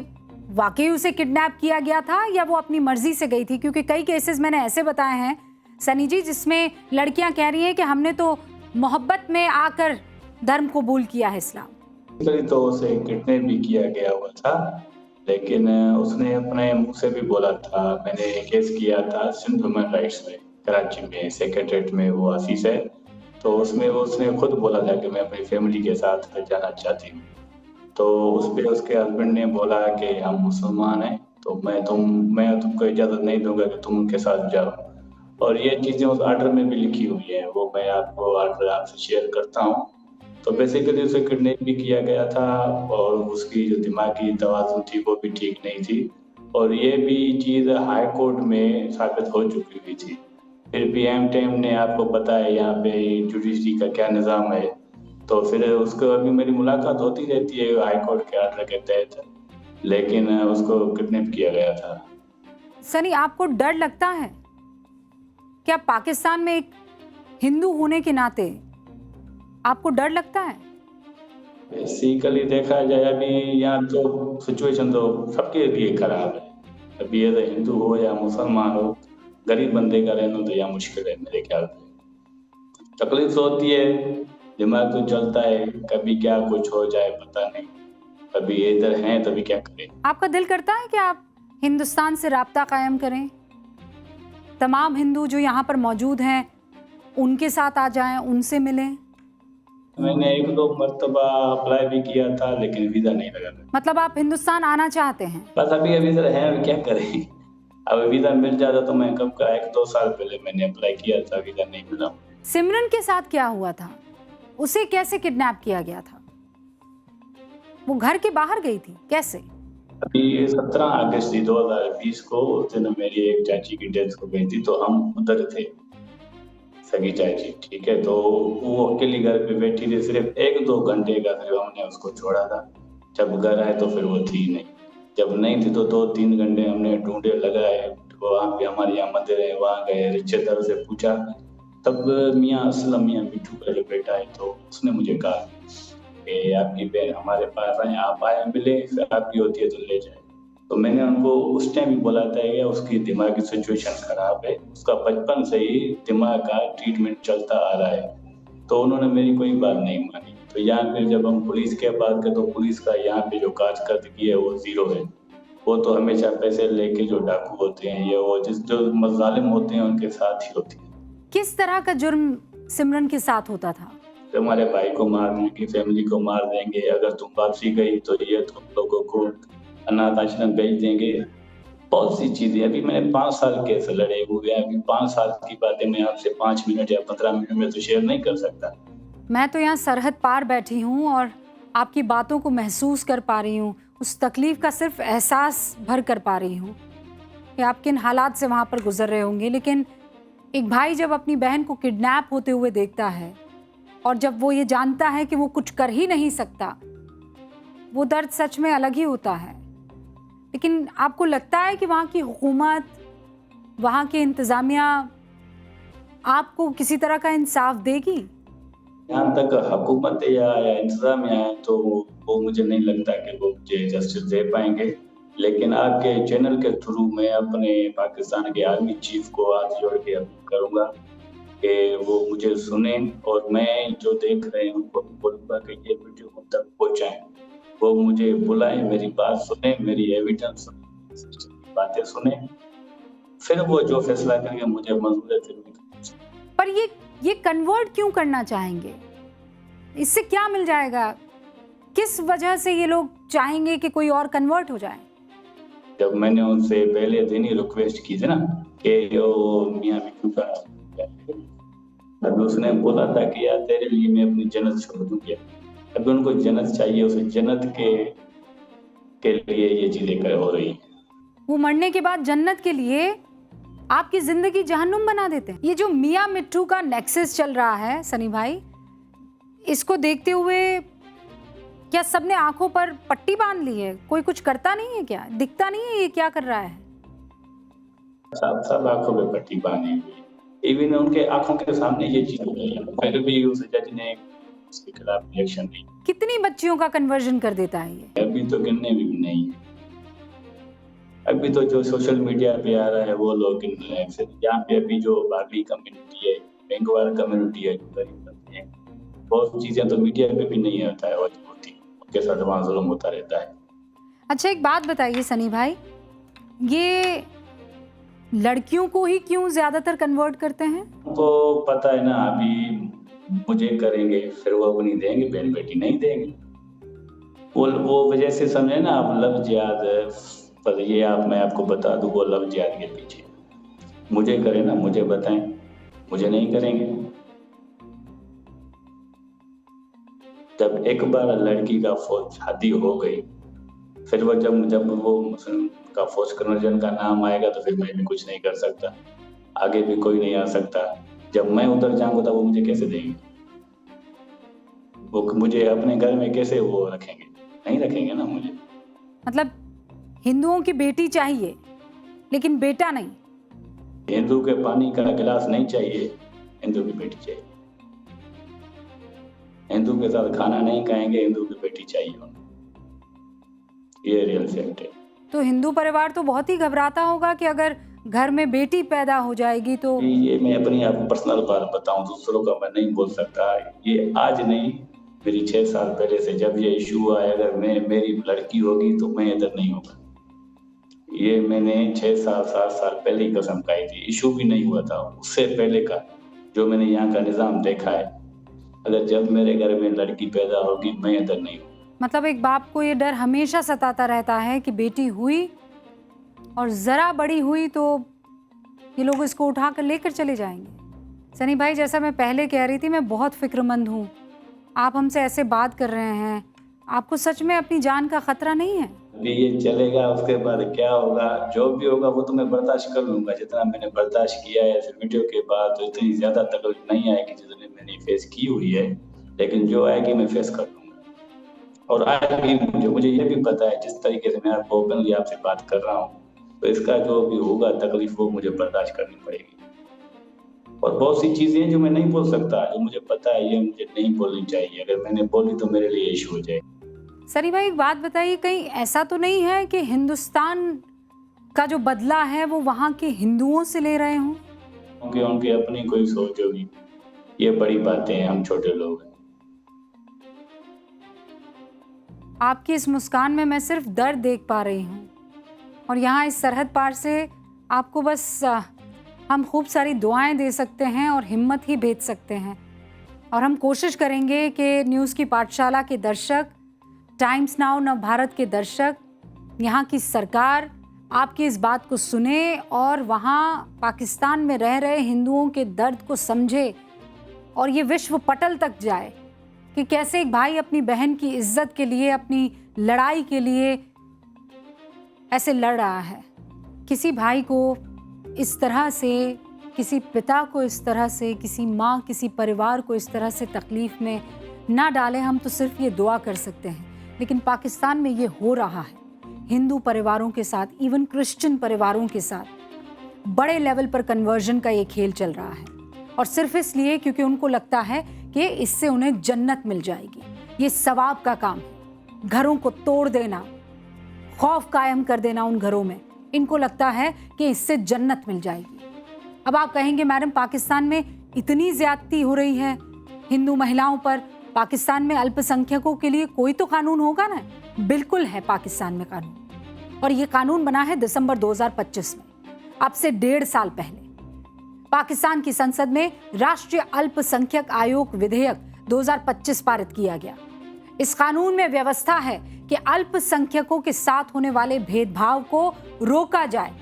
वाकई उसे किडनैप किया गया था या वो अपनी मर्जी से गई थी, क्योंकि कई केसेस मैंने ऐसे बताए हैं सनी जी जिसमें लड़कियां कह रही हैं कि हमने तो मोहब्बत में आकर धर्म कबूल किया है इस्लाम। तो उसे किडनैप भी किया गया हुआ था, लेकिन उसने अपने मुंह से भी बोला था। मैंने केस किया था सिंध ह्यूमन राइट्स में, कराची में सेक्रेटरीट में, वो ऑफिस है, तो उसमें उसने खुद बोला था कि मैं अपनी फैमिली के साथ जाना चाहती हूँ। तो उस पर उसके हस्बैंड ने बोला कि हम मुसलमान हैं, तो मैं तुमको इजाज़त नहीं दूंगा कि तुम उनके साथ जाओ। और ये चीज़ें उस आर्डर में भी लिखी हुई है, वो मैं आपको आर्डर आपसे शेयर करता हूँ। तो बेसिकली उसे किडनैप भी किया गया था और उसकी जो दिमागी तवाज़ुन थी वो भी ठीक नहीं थी, और ये भी चीज़ हाई कोर्ट में साबित हो चुकी हुई थी। फिर भी एम टाइम ने, आपको पता है यहाँ पे जुडिशरी का क्या निज़ाम है, तो फिर उसको अभी मेरी मुलाकात होती रहती है हाई कोर्ट के आर्डर के तहत, लेकिन उसको किडनैप किया गया था। सनी, आपको डर लगता है क्या पाकिस्तान में एक हिंदू होने के नाते आपको डर लगता है? बेसिकली देखा जाए अभी यहाँ तो सिचुएशन तो सबके लिए खराब है। अभी एज हिंदू हो या मुसलमान हो, गरीब बंदे का रहना तो यहाँ मुश्किल है मेरे ख्याल से। तकलीफ होती है, दिमाग तो चलता है, कभी क्या कुछ हो जाए पता नहीं, कभी इधर हैं तभी क्या करें। आपका दिल करता है कि आप हिंदुस्तान से राब्ता कायम करें, तमाम हिंदू जो यहाँ पर मौजूद हैं उनके साथ आ जाएं, उनसे मिलें? मैंने 1-2 मरतबा अप्लाई भी किया था, लेकिन वीज़ा नहीं लगा। मतलब आप हिंदुस्तान आना चाहते हैं? बस अभी इधर हैं, क्या करें। अब वीज़ा मिल जाता तो मैं कब का 1-2 साल पहले मैंने अप्लाई किया था, वीज़ा नहीं मिला। सिमरन के साथ क्या हुआ था? उसे कैसे किडनैप किया गया था? वो घर के बाहर गई थी, कैसे? अभी 17 अगस्त 2020 को उस दिन मेरी एक चाची की डेथ हो गई थी, तो हम उधर थे, सगी चाची, ठीक है। तो वो अकेली घर पे बैठी थी, सिर्फ 1-2 घंटे का सिर्फ हमने उसको छोड़ा था। जब घर आए तो फिर वो थी नहीं, जब नहीं थी तो 2-3 घंटे हमने ढूंढे लगाए। वहाँ पे हमारे यहाँ मंदिर है, वहाँ गए, रिश्तेदार से पूछा, तब मियाँ असलम, मियाँ मिठू का जो बेटा है, तो उसने मुझे कहा कि आपकी बहन हमारे पास आए, आप आए मिले, फिर आपकी होती है तो ले जाए। तो मैंने उनको उस टाइम भी बोला था कि उसकी दिमागी सिचुएशन खराब है, उसका बचपन से ही दिमाग का ट्रीटमेंट चलता आ रहा है, तो उन्होंने मेरी कोई बात नहीं मानी। तो यहाँ पे जब हम पुलिस के बात करें तो पुलिस का यहाँ पे जो कारकर्दगी है वो जीरो है। वो तो हमेशा पैसे लेके जो डाकू होते हैं या वो जो मज़ालिम होते हैं उनके साथ ही होती है। किस तरह का जुर्म सिमरन के साथ होता था? तुम्हारे भाई को मार देंगे, फैमिली को मार देंगे, अगर तुम वापसी गई तो ये तुम लोगों को अनाथ आश्रम भेज देंगे, बहुत सी चीजें। अभी मैंने 5 साल केस लड़े हुए हैं, अभी 5 साल की बातें मैं आपसे 5 मिनट या 15 मिनट में तो शेयर नहीं कर सकता। मैं तो यहाँ सरहद पार बैठी हूँ और आपकी बातों को महसूस कर पा रही हूँ, उस तकलीफ का सिर्फ एहसास भर कर पा रही हूँ कि आप किन हालात से वहाँ पर गुजर रहे होंगे। लेकिन एक भाई जब अपनी बहन को किडनैप होते हुए देखता है और जब वो ये जानता है कि वो कुछ कर ही नहीं सकता, वो दर्द सच में अलग ही होता है। लेकिन आपको लगता है कि वहाँ की हुकूमत, वहाँ की इंतज़ामिया आपको किसी तरह का इंसाफ देगी? यहाँ तक हुकूमत या इंतजामिया है तो वो मुझे नहीं लगता कि वो मुझे जस्टिस दे पाएंगे, लेकिन आपके चैनल के थ्रू मैं अपने पाकिस्तान के आर्मी चीफ को हाथ जोड़ के अपील करूँगा कि वो मुझे सुने, और मैं जो देख रहे हैं उनको बोलूँगा कि ये वीडियो उन तक पहुँचाएं, वो मुझे बुलाएं, मेरी बात सुने, मेरी एविडेंस सुने, बातें सुने, फिर वो जो फैसला करेंगे मुझे मंजूर है, फिर पर ये कन्वर्ट क्यों करना चाहेंगे? इससे क्या मिल जाएगा? किस वजह से ये लोग चाहेंगे कि कोई और कन्वर्ट हो जाए? जब मैंने उनसे पहले दिन ही रिक्वेस्ट की थी ना कि वो मियाँ मिठू का, अभी उसने बोला था कि यार तेरे लिए मैं अपनी जन्नत छोड़ दूंगी। अभी उनको जन्नत चाहिए, उस जन्नत के लिए ये चीजें हो रही हैं। वो मरने के बाद जन्नत के लिए आपकी जिंदगी जहन्नुम बना देते हैं। ये जो मियाँ मिट्ठू का नेक्सस चल रहा है सनी भाई, इसको देखते हुए क्या सबने आंखों पर पट्टी बांध ली है? कोई कुछ करता नहीं है क्या? दिखता नहीं है ये क्या कर रहा है? साफ साफ आंखों पे पट्टी बांधी हुई, इवन उनके आंखों के सामने ये चीज हो रही है, फिर भी उस जज ने इसके खिलाफ रिएक्शन नहीं। कितनी बच्चियों का कन्वर्जन कर देता है ये? अभी तो गिनने भी नहीं है, अभी तो जो सोशल मीडिया पे आ रहा है वो लोग गिन रहे हैं। फिर यहाँ पे अभी जो बागड़ी कम्युनिटी है, बेंगवाल कम्युनिटी है, जो गरीब बच्चे हैं, बहुत चीजें तो मीडिया पे भी नहीं आता है और होती, उनके साथ वहाँ जुल्म होता रहता है। अच्छा, एक बात बताइए सनी भाई, ये लड़कियों को ही क्यों ज्यादातर कन्वर्ट करते हैं? उनको पता है ना, अभी मुझे करेंगे फिर वो अपनी देंगे, बहन बेटी नहीं देंगे। वो वजह से समझे ना आप, लव जिहाद पर ये आप, मैं आपको बता दूं, वो लव जिहाद के पीछे मुझे करे ना, मुझे बताएं, मुझे नहीं करेंगे। जब एक बार लड़की का फौज शादी हो गई, फिर वो जब वो मुस्लिम का फौज कन्वर्जन का नाम आएगा तो फिर मैं भी कुछ नहीं कर सकता, आगे भी कोई नहीं आ सकता। जब मैं उधर जाऊंगा तो वो मुझे कैसे देंगे, वो मुझे अपने घर में कैसे वो रखेंगे, नहीं रखेंगे ना मुझे। मतलब हिंदुओं की बेटी चाहिए लेकिन बेटा नहीं? हिंदू के पानी का गिलास नहीं चाहिए, हिंदू की बेटी चाहिए। हिंदू के साथ खाना नहीं खाएंगे, हिंदू की बेटी चाहिए उनको, ये रियल फैक्ट है। तो हिंदू परिवार तो बहुत ही घबराता होगा कि अगर घर में बेटी पैदा हो जाएगी तो। ये मैं अपनी आप पर्सनल बात बताऊं, दूसरों का मैं नहीं बोल सकता। ये आज नहीं, मेरी 6 साल पहले से जब ये इशू आया, अगर मेरी लड़की होगी तो मैं इधर नहीं होगा, ये मैंने 6 साल 7 साल पहले ही कसम खाई थी। इशू भी नहीं हुआ था उससे पहले का, जो मैंने यहाँ का निजाम देखा है, अगर जब मेरे घर में लड़की पैदा होगी मैं इधर नहीं हूँ। मतलब एक बाप को ये डर हमेशा सताता रहता है कि बेटी हुई और जरा बड़ी हुई तो ये लोग इसको उठा कर लेकर चले जाएंगे। सनी भाई, जैसा मैं पहले कह रही थी, मैं बहुत फिक्रमंद हूँ। आप हमसे ऐसे बात कर रहे हैं, आपको सच में अपनी जान का खतरा नहीं है? अभी ये चलेगा, उसके बाद क्या होगा, जो भी होगा वो तो मैं बर्दाश्त कर लूंगा, जितना मैंने बर्दाश्त किया है। फिर वीडियो के बाद तो इतनी ज्यादा तकलीफ नहीं आएगी जितनी मैंने फेस की हुई है, लेकिन जो आएगी मैं फेस कर लूंगा। और आगे मुझे ये भी पता है, जिस तरीके से मैं आपको ओपनली आपसे बात कर रहा हूँ, तो इसका जो भी होगा तकलीफ वो मुझे बर्दाश्त करनी पड़ेगी। और बहुत सी चीजें हैं जो मैं नहीं बोल सकता, जो मुझे पता है ये मुझे नहीं बोलनी चाहिए, अगर मैंने बोली तो मेरे लिए इशू हो जाए। सनी भाई, एक बात बताइए, कहीं ऐसा तो नहीं है कि हिंदुस्तान का जो बदला है वो वहाँ के हिंदुओं से ले रहे हों? क्योंकि उनकी अपनी कोई सोच होगी, ये बड़ी बातें हैं, हम छोटे लोग हैं। आपकी इस मुस्कान में मैं सिर्फ दर्द देख पा रही हूँ, और यहाँ इस सरहद पार से आपको बस हम खूब सारी दुआएं दे सकते हैं और हिम्मत ही भेज सकते हैं। और हम कोशिश करेंगे कि न्यूज़ की पाठशाला के दर्शक, टाइम्स नाउ नव भारत के दर्शक, यहाँ की सरकार आपकी इस बात को सुने और वहाँ पाकिस्तान में रह रहे हिंदुओं के दर्द को समझे और ये विश्व पटल तक जाए कि कैसे एक भाई अपनी बहन की इज्जत के लिए, अपनी लड़ाई के लिए ऐसे लड़ रहा है। किसी भाई को इस तरह से, किसी पिता को इस तरह से, किसी माँ, किसी परिवार को इस तरह से तकलीफ में ना डालें। हम तो सिर्फ ये दुआ कर सकते हैं, लेकिन पाकिस्तान में ये हो रहा है। हिंदू परिवारों के साथ, इवन क्रिश्चियन परिवारों के साथ बड़े लेवल पर कन्वर्जन का ये खेल चल रहा है, और सिर्फ इसलिए क्योंकि उनको लगता है कि इससे उन्हें जन्नत मिल जाएगी। ये सवाब का काम है, घरों को तोड़ देना, खौफ कायम कर देना उन घरों में। इनको लगता है कि इससे जन्नत मिल जाएगी। अब आप कहेंगे मैडम, पाकिस्तान में इतनी ज्यादती हो रही है हिंदू महिलाओं पर, पाकिस्तान में अल्पसंख्यकों के लिए कोई तो कानून होगा ना? बिल्कुल है पाकिस्तान में कानून, और ये कानून बना है दिसंबर 2025 में, अब से 1.5 साल पहले। पाकिस्तान की संसद में राष्ट्रीय अल्पसंख्यक आयोग विधेयक 2025 पारित किया गया। इस कानून में व्यवस्था है कि अल्पसंख्यकों के साथ होने वाले भेदभाव को रोका जाए,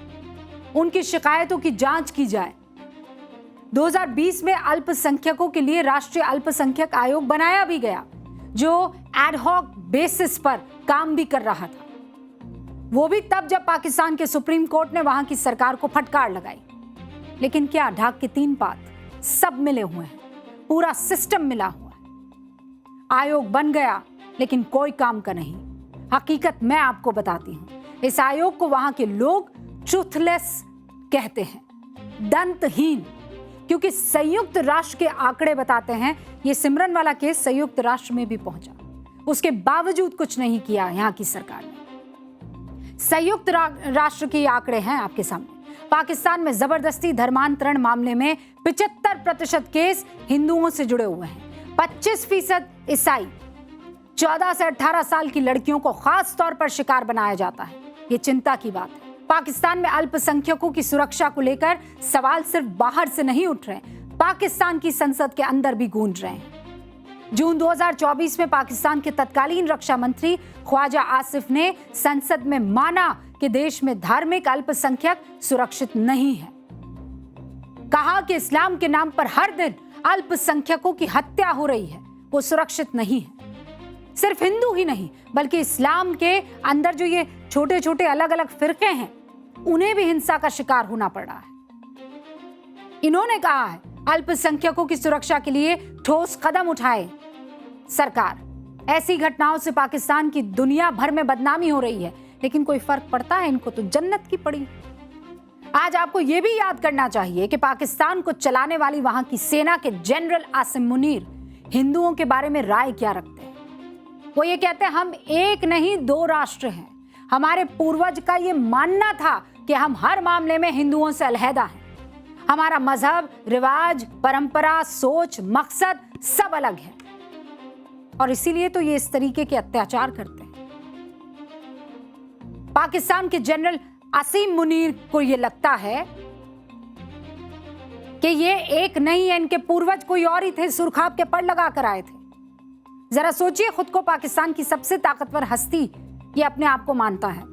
उनकी शिकायतों की जांच की जाए। 2020 में अल्पसंख्यकों के लिए राष्ट्रीय अल्पसंख्यक आयोग बनाया भी गया, जो एडहॉक बेसिस पर काम भी कर रहा था। वो भी तब जब पाकिस्तान के सुप्रीम कोर्ट ने वहां की सरकार को फटकार लगाई। लेकिन क्या ढाक के 3 पात सब मिले हुए हैं, पूरा सिस्टम मिला हुआ है। आयोग बन गया लेकिन कोई काम का नहीं। हकीकत मैं आपको बताती हूं, इस आयोग को वहां के लोग ट्रूथलेस कहते हैं, दंतहीन, क्योंकि संयुक्त राष्ट्र के आंकड़े बताते हैं ये सिमरन वाला केस संयुक्त राष्ट्र में भी पहुंचा, उसके बावजूद कुछ नहीं किया यहाँ की सरकार ने। संयुक्त राष्ट्र के आंकड़े हैं आपके सामने। पाकिस्तान में जबरदस्ती धर्मांतरण मामले में 75% केस हिंदुओं से जुड़े हुए हैं, 25% ईसाई। 14 से 18 साल की लड़कियों को खास तौर पर शिकार बनाया जाता है। ये चिंता की बात है। पाकिस्तान में अल्पसंख्यकों की सुरक्षा को लेकर सवाल सिर्फ बाहर से नहीं उठ रहे, पाकिस्तान की संसद के अंदर भी गूंज रहे हैं। जून 2024 में पाकिस्तान के तत्कालीन रक्षा मंत्री ख्वाजा आसिफ ने संसद में माना कि देश में धार्मिक अल्पसंख्यक सुरक्षित नहीं है। कहा कि इस्लाम के नाम पर हर दिन अल्पसंख्यकों की हत्या हो रही है, वो सुरक्षित नहीं है। सिर्फ हिंदू ही नहीं बल्कि इस्लाम के अंदर जो ये छोटे छोटे अलग अलग फिरके हैं, उन्हें भी हिंसा का शिकार होना पड़ रहा है। इन्होंने कहा है अल्पसंख्यकों की सुरक्षा के लिए ठोस कदम उठाए सरकार। ऐसी घटनाओं से पाकिस्तान की दुनिया भर में बदनामी हो रही है, लेकिन कोई फर्क पड़ता है? इनको तो जन्नत की पड़ी। आज आपको यह भी याद करना चाहिए कि पाकिस्तान को चलाने वाली वहां की सेना के जनरल आसिम मुनीर हिंदुओं के बारे में राय क्या रखते हैं। वो ये कहते हैं हम एक नहीं दो राष्ट्र हैं। हमारे पूर्वज का ये मानना था कि हम हर मामले में हिंदुओं से अलहदा हैं। हमारा मजहब, रिवाज, परंपरा, सोच, मकसद सब अलग है, और इसीलिए तो ये इस तरीके के अत्याचार करते हैं। पाकिस्तान के जनरल आसिम मुनीर को ये लगता है कि ये एक नहीं है, इनके पूर्वज कोई और ही थे, सुरखाब के पड़ लगा कर आए थे। जरा सोचिए, खुद को पाकिस्तान की सबसे ताकतवर हस्ती ये अपने आप को मानता है,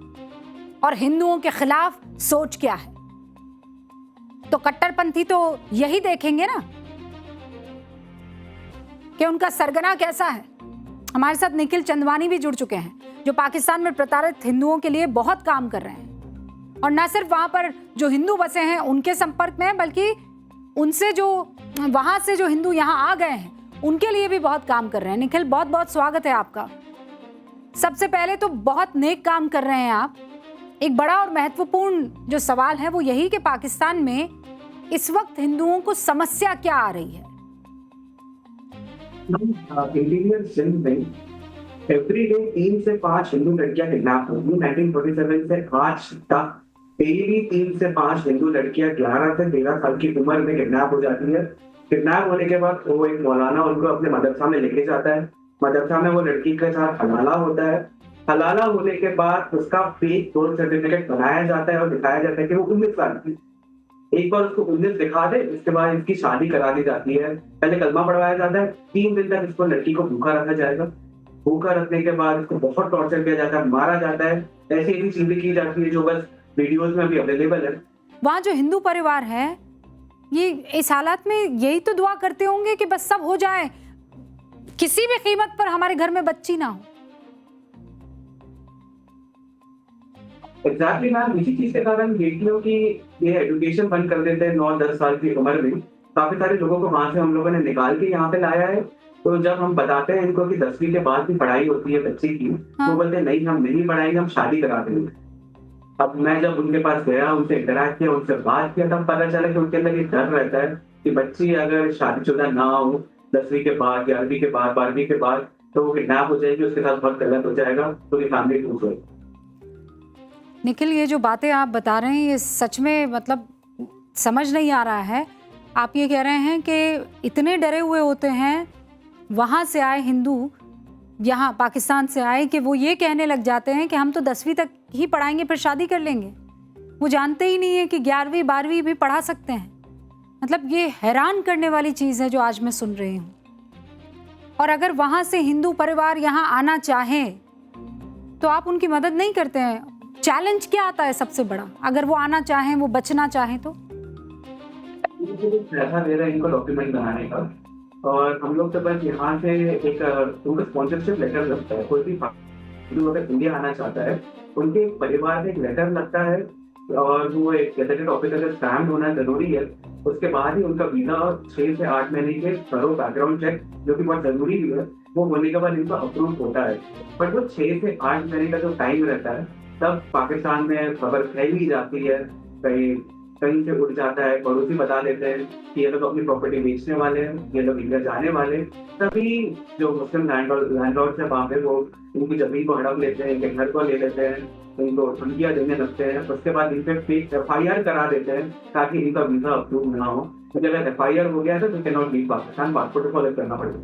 और हिंदुओं के खिलाफ सोच क्या है। तो कट्टरपंथी तो यही देखेंगे ना कि उनका सरगना कैसा है। हमारे साथ निखिल चंदवानी भी जुड़ चुके हैं, जो पाकिस्तान में प्रताड़ित हिंदुओं के लिए बहुत काम कर रहे हैं, और न सिर्फ वहां पर जो हिंदू बसे हैं उनके संपर्क में, बल्कि उनसे जो वहां से जो हिंदू यहां आ गए हैं उनके लिए भी बहुत काम कर रहे हैं। निखिल, बहुत बहुत स्वागत है आपका। सबसे पहले तो बहुत नेक काम कर रहे हैं आप। एक बड़ा और महत्वपूर्ण जो सवाल है वो यही कि पाकिस्तान में इस वक्त हिंदुओं को समस्या क्या आ रही है? इंटीरियर सिंध में एवरीडे 3 से 5 हिंदू लड़कियां किडनैप होती हैं। 1947 से आज तक डेली 3 से 5 हिंदू लड़कियां 11 से 13 साल की उम्र में किडनैप हो जाती है। किडनैप होने के बाद वो एक मौलाना उनको अपने मदरसा में लेके जाता है। मदरसा में वो लड़की के साथ हलाला होता है। हलाला होने के बाद उसका फेक बर्थ सर्टिफिकेट बनाया जाता है और दिखाया जाता है कि वो 19 साल की। एक बार उसको 19 दिखा दे, उसके बाद इसकी शादी करा दी जाती है। पहले कलमा पढ़वाया जाता है, 3 दिन तक इसको लड़की को भूखा रखा जाएगा। भूखा रखने के बाद इसको बहुत टॉर्चर किया जाता है, मारा जाता है। ऐसी ऐसी चीजें की जाती है जो बस वीडियोस में भी अवेलेबल है। वहाँ जो हिंदू परिवार है ये इस हालात में यही तो दुआ करते होंगे कि बस सब हो जाए, किसी भी कीमत पर हमारे घर में बच्ची ना हो। एग्जैक्टली मैम, इसी चीज के कारण बेटियों की ये एजुकेशन बंद कर देते हैं 9-10 साल की उम्र में। काफी सारे लोगों को वहां से हम लोगों ने निकाल के यहाँ पे लाया है। तो जब हम बताते हैं इनको कि 10वीं के बाद भी पढ़ाई होती है बच्चे की, वो बोलते हैं नहीं हम नहीं पढ़ाएंगे, हम शादी करा देंगे। अब मैं जब उनके पास गया, उनसे इंटरेक्ट किया, उनसे बात किया, तब पता चला कि उनके अंदर ये डर रहता है कि बच्ची अगर शादीशुदा ना हो 10वीं के बाद, 11वीं के बाद, 12वीं के बाद, तो वो किडनैप हो जाएगी, उसके साथ बहुत गलत हो जाएगा, तो ये फैमिली टूट गई। निखिल, ये जो बातें आप बता रहे हैं ये सच में मतलब समझ नहीं आ रहा है। आप ये कह रहे हैं कि इतने डरे हुए होते हैं वहाँ से आए हिंदू, यहाँ पाकिस्तान से आए, कि वो ये कहने लग जाते हैं कि हम तो 10वीं तक ही पढ़ाएंगे फिर शादी कर लेंगे। वो जानते ही नहीं है कि 11वीं 12वीं भी पढ़ा सकते हैं। मतलब ये हैरान करने वाली चीज़ है जो आज मैं सुन रही हूँ। और अगर वहाँ से हिंदू परिवार यहाँ आना चाहें तो आप उनकी मदद नहीं करते हैं। चैलेंज क्या आता है सबसे बड़ा, अगर वो आना चाहें, वो बचना चाहें तो? पैसा दे रहे हैं इनको डॉक्यूमेंट बनाने का, और हम लोग तो बस यहाँ से एक उनका स्पॉन्सरशिप लेटर लगता है। कोई भी हिंदू अगर इंडिया आना चाहता है, उनके परिवार में एक लेटर लगता है, और वो एक गैजेटेड ऑफिसर का स्टैम्प होना जरूरी है। उसके बाद ही उनका वीजा और 6 से 8 महीने के थरो बैकग्राउंड चेक, जो कि बहुत जरूरी भी है, वो होने के बाद इनका अप्रूव होता है। बट वो 6 से 8 महीने का जो टाइम रहता है, तब पाकिस्तान में खबर फैली जाती है, कहीं कहीं से उड़ जाता है, पड़ोसी बता देते हैं कि ये लोग अपनी प्रॉपर्टी बेचने वाले हैं, ये लोग इंडिया जाने वाले हैं, तभी जो मुस्लिम लैंडलॉर्ड है वहाँ पे वो उनकी जमीन को हड़प लेते हैं, इनके घर को ले लेते हैं, उनको धमकियां देने लगते हैं, उसके बाद इन पे फेक FIR करा देते हैं ताकि इनका वीजा अप्रूव ना हो। तो अगर FIR हो गया है तो can not leave Pakistan, passport को फॉलो करना पड़ेगा।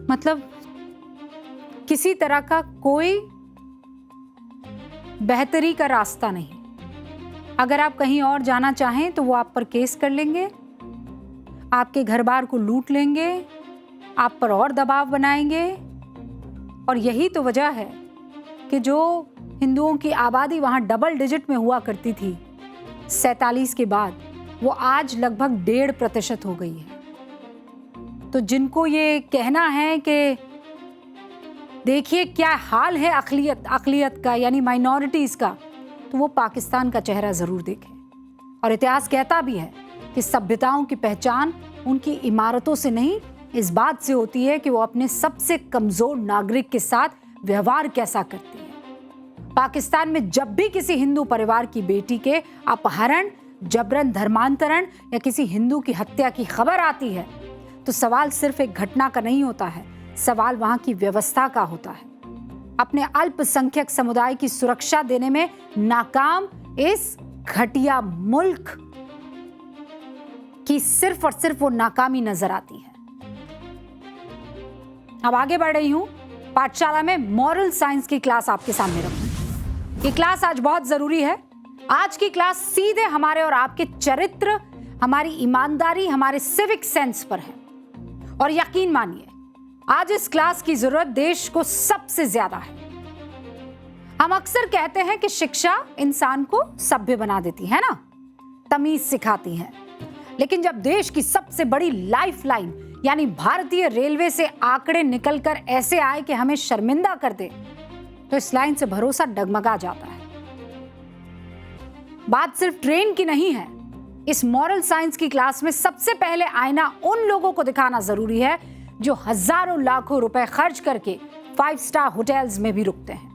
मतलब किसी तरह का कोई बेहतरी का रास्ता नहीं। अगर आप कहीं और जाना चाहें तो वो आप पर केस कर लेंगे, आपके घर बार को लूट लेंगे, आप पर और दबाव बनाएंगे। और यही तो वजह है कि जो हिंदुओं की आबादी वहाँ डबल डिजिट में हुआ करती थी 47 के बाद, वो आज लगभग 1.5% हो गई है। तो जिनको ये कहना है कि देखिए क्या हाल है अक़लियत का, यानी माइनॉरिटीज़ का, तो वो पाकिस्तान का चेहरा ज़रूर देखें। और इतिहास कहता भी है कि सभ्यताओं की पहचान उनकी इमारतों से नहीं, इस बात से होती है कि वो अपने सबसे कमज़ोर नागरिक के साथ व्यवहार कैसा करती है। पाकिस्तान में जब भी किसी हिंदू परिवार की बेटी के अपहरण, जबरन धर्मांतरण या किसी हिंदू की हत्या की खबर आती है तो सवाल सिर्फ एक घटना का नहीं होता है, सवाल वहाँ की व्यवस्था का होता है। अपने अल्पसंख्यक समुदाय की सुरक्षा देने में नाकाम इस घटिया मुल्क की सिर्फ और सिर्फ वो नाकामी नजर आती है। अब आगे बढ़ रही हूं, पाठशाला में मॉरल साइंस की क्लास आपके सामने रखूं। ये क्लास आज बहुत जरूरी है। आज की क्लास सीधे हमारे और आपके चरित्र, हमारी ईमानदारी, हमारे सिविक सेंस पर है। और यकीन मानिए आज इस क्लास की जरूरत देश को सबसे ज्यादा है। हम अक्सर कहते हैं कि शिक्षा इंसान को सभ्य बना देती है ना, तमीज सिखाती है, लेकिन जब देश की सबसे बड़ी लाइफलाइन यानी भारतीय रेलवे से आंकड़े निकलकर ऐसे आए कि हमें शर्मिंदा कर दे, तो इस लाइन से भरोसा डगमगा जाता है। बात सिर्फ ट्रेन की नहीं है। इस मॉरल साइंस की क्लास में सबसे पहले आईना उन लोगों को दिखाना जरूरी है जो हजारों लाखों रुपए खर्च करके 5 स्टार होटल्स में भी रुकते हैं।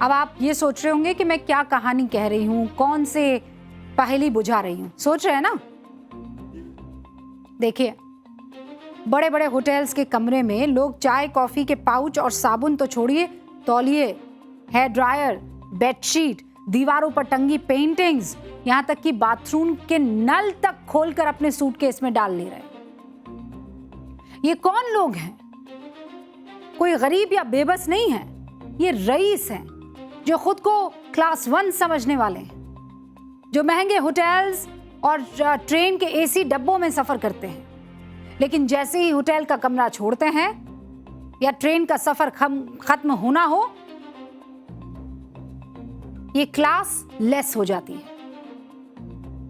अब आप ये सोच रहे होंगे कि मैं क्या कहानी कह रही हूं, कौन से पहेली बुझा रही हूं, सोच रहे हैं ना। देखिए, बड़े बड़े होटल्स के कमरे में लोग चाय कॉफी के पाउच और साबुन तो छोड़िए, तौलिए, हेयर ड्रायर, बेडशीट, दीवारों पर टंगी पेंटिंग्स, यहां तक कि बाथरूम के नल तक खोलकर अपने सूटकेस में डाल ले रहे हैं। ये कौन लोग हैं? कोई गरीब या बेबस नहीं है, ये रईस हैं जो खुद को क्लास 1 समझने वाले हैं, जो महंगे होटल्स और ट्रेन के AC डब्बों में सफर करते हैं, लेकिन जैसे ही होटल का कमरा छोड़ते हैं या ट्रेन का सफर खत्म होना हो, ये क्लास लेस हो जाती है।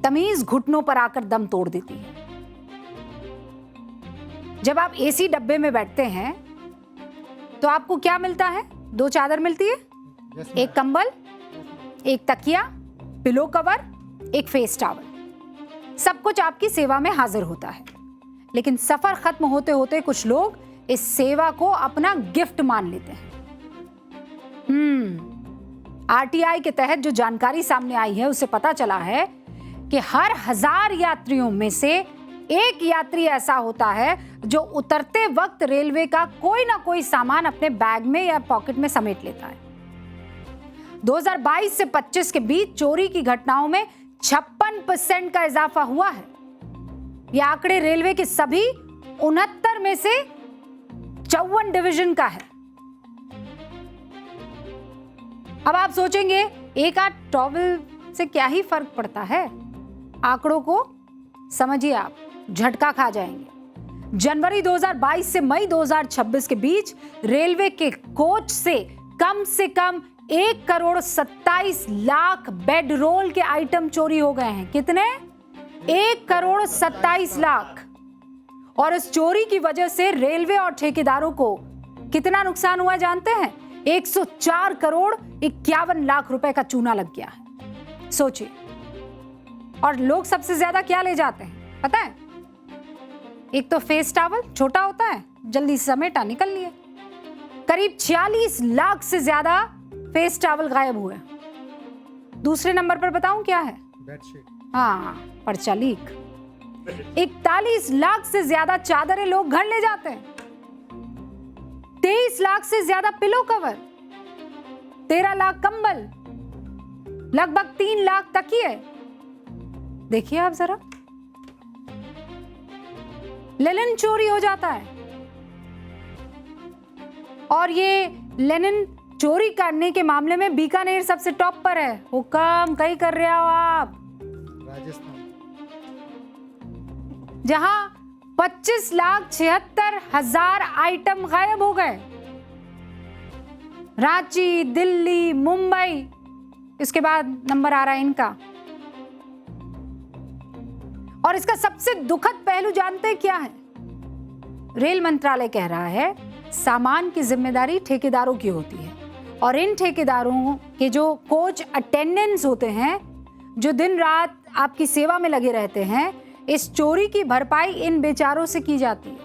तमीज घुटनों पर आकर दम तोड़ देती है। जब आप AC डब्बे में बैठते हैं तो आपको क्या मिलता है? 2 चादर मिलती है, एक कंबल, एक तकिया, पिलो कवर, एक फेस टॉवल। सब कुछ आपकी सेवा में हाजिर होता है। लेकिन सफर खत्म होते होते कुछ लोग इस सेवा को अपना गिफ्ट मान लेते हैं। RTI के तहत जो जानकारी सामने आई है उससे पता चला है कि हर 1000 यात्रियों में से एक यात्री ऐसा होता है जो उतरते वक्त रेलवे का कोई ना कोई सामान अपने बैग में या पॉकेट में समेट लेता है। 2022 से 25 के बीच चोरी की घटनाओं में 56% का इजाफा हुआ है। यह आंकड़े रेलवे के सभी 69 में से 54 डिवीजन का है। अब आप सोचेंगे एक आध टॉवल से क्या ही फर्क पड़ता है। आंकड़ों को समझिए, आप झटका खा जाएंगे। जनवरी 2022 से मई 2026 के बीच रेलवे के कोच से कम 1,27,00,000 बेड रोल के आइटम चोरी हो गए हैं। कितने? 1,27,00,000। और इस चोरी की वजह से रेलवे और ठेकेदारों को कितना नुकसान हुआ जानते हैं? 104,51,00,000 रुपए का चूना लग गया है। सोचिए। और लोग सबसे ज्यादा क्या ले जाते हैं पता है? एक तो फेस टॉवल, छोटा होता है, जल्दी समेटा निकल लिए। करीब 46 लाख से ज्यादा फेस टॉवल गायब हुए। दूसरे नंबर पर बताऊं क्या है? बेडशीट। हाँ, पर्चा लीक। 41 लाख से ज्यादा चादरें लोग घर ले जाते हैं, 23 लाख से ज्यादा पिलो कवर, 13 लाख कंबल, लगभग 3 लाख तकिए। देखिए आप जरा, लिनन चोरी हो जाता है। और ये लिनन चोरी करने के मामले में बीकानेर सबसे टॉप पर है। हुक्म कहीं कर रहे हो आप? राजस्थान। जहां 25,76,000 आइटम गायब हो गए। रांची, दिल्ली, मुंबई, इसके बाद नंबर आ रहा है इनका। और इसका सबसे दुखद पहलू जानते हैं क्या है? रेल मंत्रालय कह रहा है सामान की जिम्मेदारी ठेकेदारों की होती है, और इन ठेकेदारों के जो कोच अटेंडेंट्स होते हैं, जो दिन रात आपकी सेवा में लगे रहते हैं, इस चोरी की भरपाई इन बेचारों से की जाती है,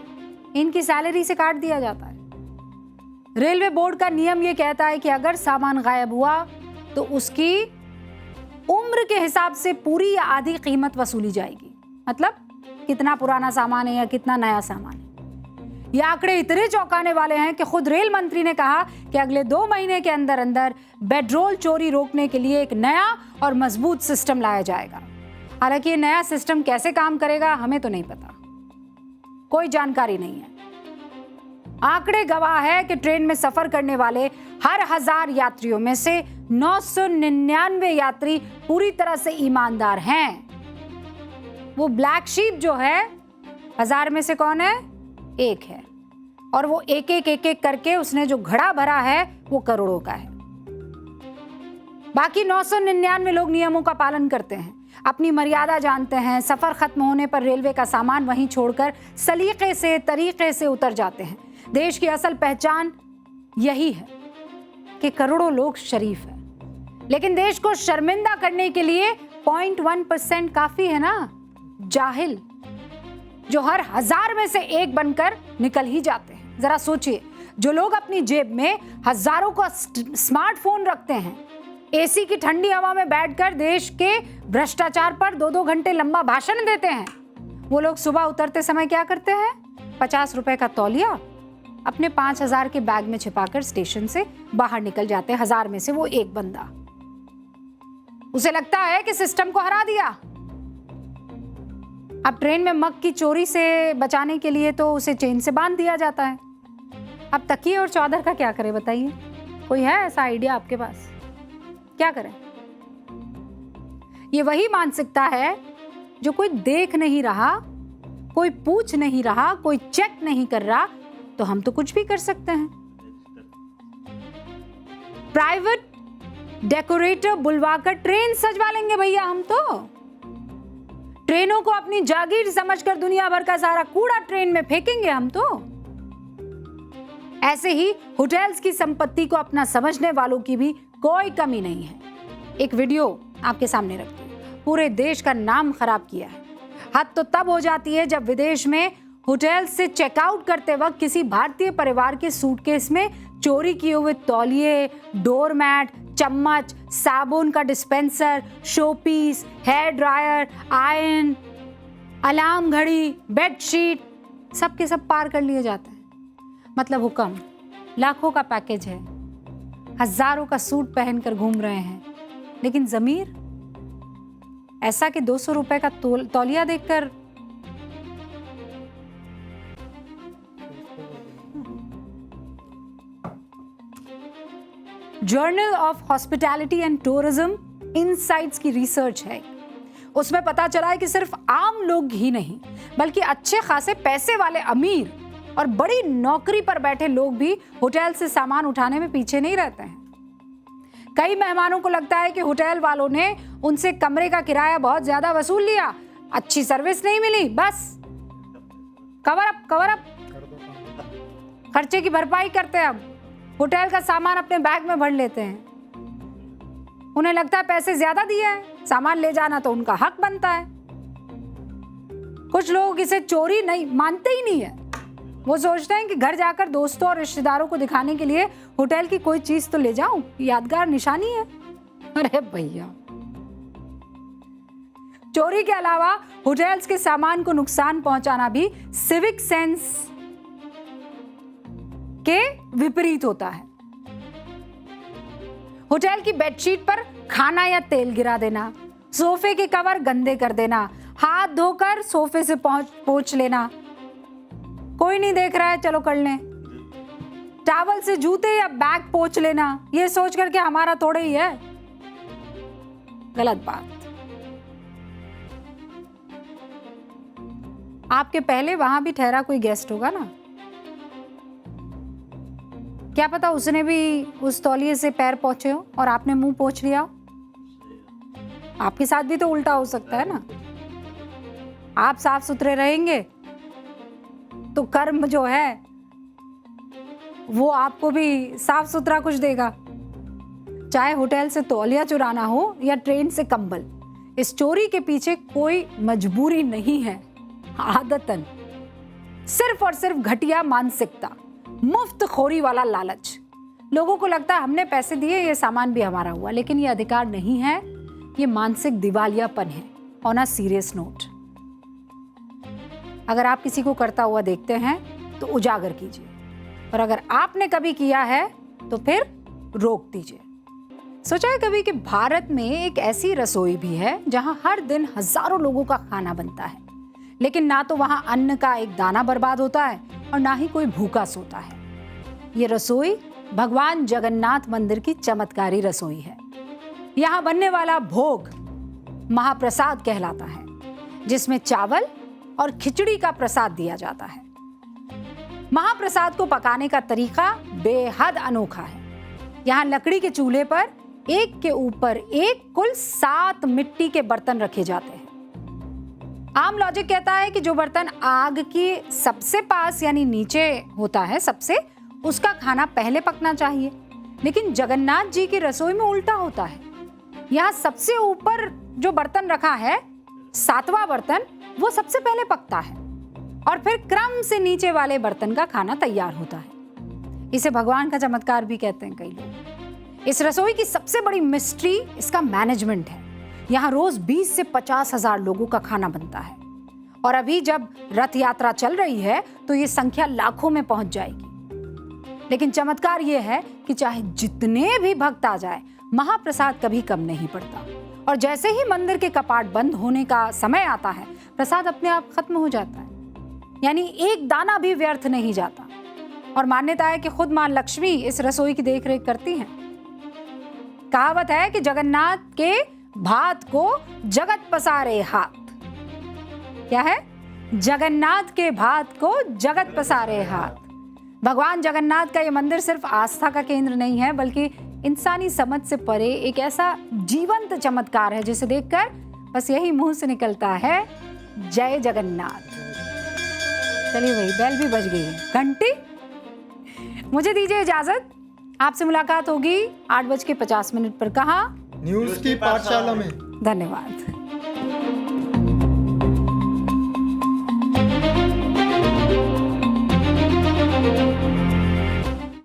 इनकी सैलरी से काट दिया जाता है। रेलवे बोर्ड का नियम यह कहता है कि अगर सामान गायब हुआ तो उसकी उम्र के हिसाब से पूरी या आधी कीमत वसूली जाएगी। मतलब कितना पुराना सामान है या कितना नया सामान है। ये आंकड़े इतने चौंकाने वाले हैं कि खुद रेल मंत्री ने कहा कि अगले 2 महीने के अंदर अंदर बेड्रोल चोरी रोकने के लिए एक नया और मजबूत सिस्टम लाया जाएगा। हालांकि ये नया सिस्टम कैसे काम करेगा हमें तो नहीं पता, कोई जानकारी नहीं है। आंकड़े गवाह है कि ट्रेन में सफर करने वाले हर 1000 यात्रियों में से 999 यात्री पूरी तरह से ईमानदार हैं। वो ब्लैक शीप जो है 1000 में से कौन है? एक है, और वो एक एक करके उसने जो घड़ा भरा है वो करोड़ों का है। बाकी 999 लोग नियमों का पालन करते हैं, अपनी मर्यादा जानते हैं, सफर खत्म होने पर रेलवे का सामान वहीं छोड़कर सलीके से तरीके से उतर जाते हैं। देश की असल पहचान यही है कि करोड़ों लोग शरीफ हैं। लेकिन देश को शर्मिंदा करने के लिए 0.1% काफी है ना, जाहिल, जो हर 1000 में से एक बनकर निकल ही जाते हैं। जरा सोचिए, जो लोग अपनी जेब में हजारों का स्मार्टफोन रखते हैं, एसी की ठंडी हवा में बैठकर देश के भ्रष्टाचार पर 2-2 घंटे लंबा भाषण देते हैं, वो लोग सुबह उतरते समय क्या करते हैं? 50 रुपए का तौलिया अपने 5000 के बैग में छिपाकर स्टेशन से बाहर निकल जाते हैं। 1000 में से वो एक बंदा, उसे लगता है कि सिस्टम को हरा दिया। अब ट्रेन में मग की चोरी से बचाने के लिए तो उसे चेन से बांध दिया जाता है। अब तकिए और चादर का क्या करें बताइए? कोई है ऐसा आइडिया आपके पास? क्या करें? ये वही मानसिकता है जो कोई देख नहीं रहा, कोई पूछ नहीं रहा, कोई चेक नहीं कर रहा, तो हम तो कुछ भी कर सकते हैं। प्राइवेट डेकोरेटर बुलवाकर ट्रेन सजवा लेंगे भैया हम तो। ट्रेनों को अपनी जागीर समझकर दुनिया भर का सारा कूड़ा ट्रेन में फेंकेंगे हम तो। ऐसे ही होटल्स की संपत्ति को अपना समझने वालों की भी कोई कमी नहीं है। एक वीडियो आपके सामने रखती हूं, पूरे देश का नाम खराब किया है। हद तो तब हो जाती है जब विदेश में होटल से चेकआउट करते वक्त किसी भारतीय परिवार के सूटकेस में चोरी किए हुए तौलिए, डोरमैट, चम्मच, साबुन का dispenser, showpiece, hair dryer, iron, alarm घड़ी, बेडशीट, सब के सब पार कर लिए जाते हैं। मतलब हुक्म, लाखों का पैकेज है, हजारों का सूट पहनकर घूम रहे हैं, लेकिन जमीर ऐसा कि 200 रुपए का तौलिया देखकर journal of hospitality and tourism insights की रिसर्च है। उसमें पता चला है कि सिर्फ आम लोग ही नहीं बल्कि अच्छे खासे पैसे वाले अमीर और बड़ी नौकरी पर बैठे लोग भी होटल से सामान उठाने में पीछे नहीं रहते हैं। कई मेहमानों को लगता है कि होटल वालों ने उनसे कमरे का किराया बहुत ज्यादा वसूल लिया, अच्छी सर्विस नहीं मिली, बस कवर अप खर्चे की भरपाई करते हैं। अब होटल का सामान अपने बैग में भर लेते हैं। उन्हें लगता है पैसे ज्यादा दिए हैं, सामान ले जाना तो उनका हक बनता है। कुछ लोग इसे चोरी नहीं मानते ही नहीं है। वो सोचते हैं कि घर जाकर दोस्तों और रिश्तेदारों को दिखाने के लिए होटल की कोई चीज तो ले जाऊं, यादगार निशानी है। अरे भैया, चोरी के अलावा होटल्स के सामान को नुकसान पहुंचाना भी सिविक सेंस के विपरीत होता है। होटल की बेडशीट पर खाना या तेल गिरा देना, सोफे के कवर गंदे कर देना, हाथ धोकर सोफे से पोंछ लेना, कोई नहीं देख रहा है चलो कर लें, टॉवल से जूते या बैग पोंछ लेना, ये सोच करके हमारा थोड़े ही है, गलत बात। आपके पहले वहां भी ठहरा कोई गेस्ट होगा ना, क्या पता उसने भी उस तौलिए से पैर पोंछे हो और आपने मुंह पोंछ लिया हो। आपके साथ भी तो उल्टा हो सकता है ना। आप साफ सुथरे रहेंगे तो कर्म जो है वो आपको भी साफ सुथरा कुछ देगा। चाहे होटल से तौलिया चुराना हो या ट्रेन से कंबल, इस चोरी के पीछे कोई मजबूरी नहीं है, आदतन सिर्फ और सिर्फ घटिया मानसिकता, मुफ्त खोरी वाला लालच। लोगों को लगता है हमने पैसे दिए ये सामान भी हमारा हुआ, लेकिन ये अधिकार नहीं है, ये मानसिक दिवालियापन है। ऑन अ सीरियस नोट, अगर आप किसी को करता हुआ देखते हैं तो उजागर कीजिए, और अगर आपने कभी किया है तो फिर रोक दीजिए। सोचा है कभी कि भारत में एक ऐसी रसोई भी है जहां हर दिन हजारों लोगों का खाना बनता है, लेकिन ना तो वहां अन्न का एक दाना बर्बाद होता है और ना ही कोई भूखा सोता है। ये रसोई भगवान जगन्नाथ मंदिर की चमत्कारी रसोई है। यहाँ बनने वाला भोग महाप्रसाद कहलाता है, जिसमें चावल और खिचड़ी का प्रसाद दिया जाता है। महाप्रसाद को पकाने का तरीका बेहद अनोखा है। यहाँ लकड़ी के चूल्हे पर एक के ऊपर एक कुल 7 मिट्टी के बर्तन रखे जाते हैं। आम लॉजिक कहता है कि जो बर्तन आग के सबसे पास यानी नीचे होता है सबसे, उसका खाना पहले पकना चाहिए, लेकिन जगन्नाथ जी की रसोई में उल्टा होता है। यहाँ सबसे ऊपर जो बर्तन रखा है, 7वां बर्तन, वो सबसे पहले पकता है और फिर क्रम से नीचे वाले बर्तन का खाना तैयार होता है। इसे भगवान का चमत्कार भी कहते हैं कई लोग। इस रसोई की सबसे बड़ी मिस्ट्री इसका मैनेजमेंट है। यहाँ रोज 20 से 50 हजार लोगों का खाना बनता है, और अभी जब रथ यात्रा चल रही है तो ये संख्या लाखों में पहुंच जाएगी। लेकिन चमत्कार ये है कि चाहे जितने भी भक्त आ जाए, महाप्रसाद कभी कम नहीं पड़ता, और जैसे ही मंदिर के कपाट बंद होने का समय आता है, प्रसाद अपने आप खत्म हो जाता है, यानी एक दाना भी व्यर्थ नहीं जाता। और मान्यता है कि खुद मां लक्ष्मी इस रसोई की देखरेख करती हैं। कहावत है कि जगन्नाथ के भात को जगत पसारे हाथ। क्या है? जगन्नाथ के भात को जगत पसारे हाथ। भगवान जगन्नाथ का ये मंदिर सिर्फ आस्था का केंद्र नहीं है, बल्कि इंसानी समझ से परे एक ऐसा जीवंत चमत्कार है जिसे देखकर बस यही मुंह से निकलता है, जय जगन्नाथ। चलिए भाई, बेल भी बज गई है, घंटी। मुझे दीजिए इजाजत, आपसे मुलाकात होगी 8:50 पर। कहाँ? न्यूज़ की पाठशाला में। धन्यवाद।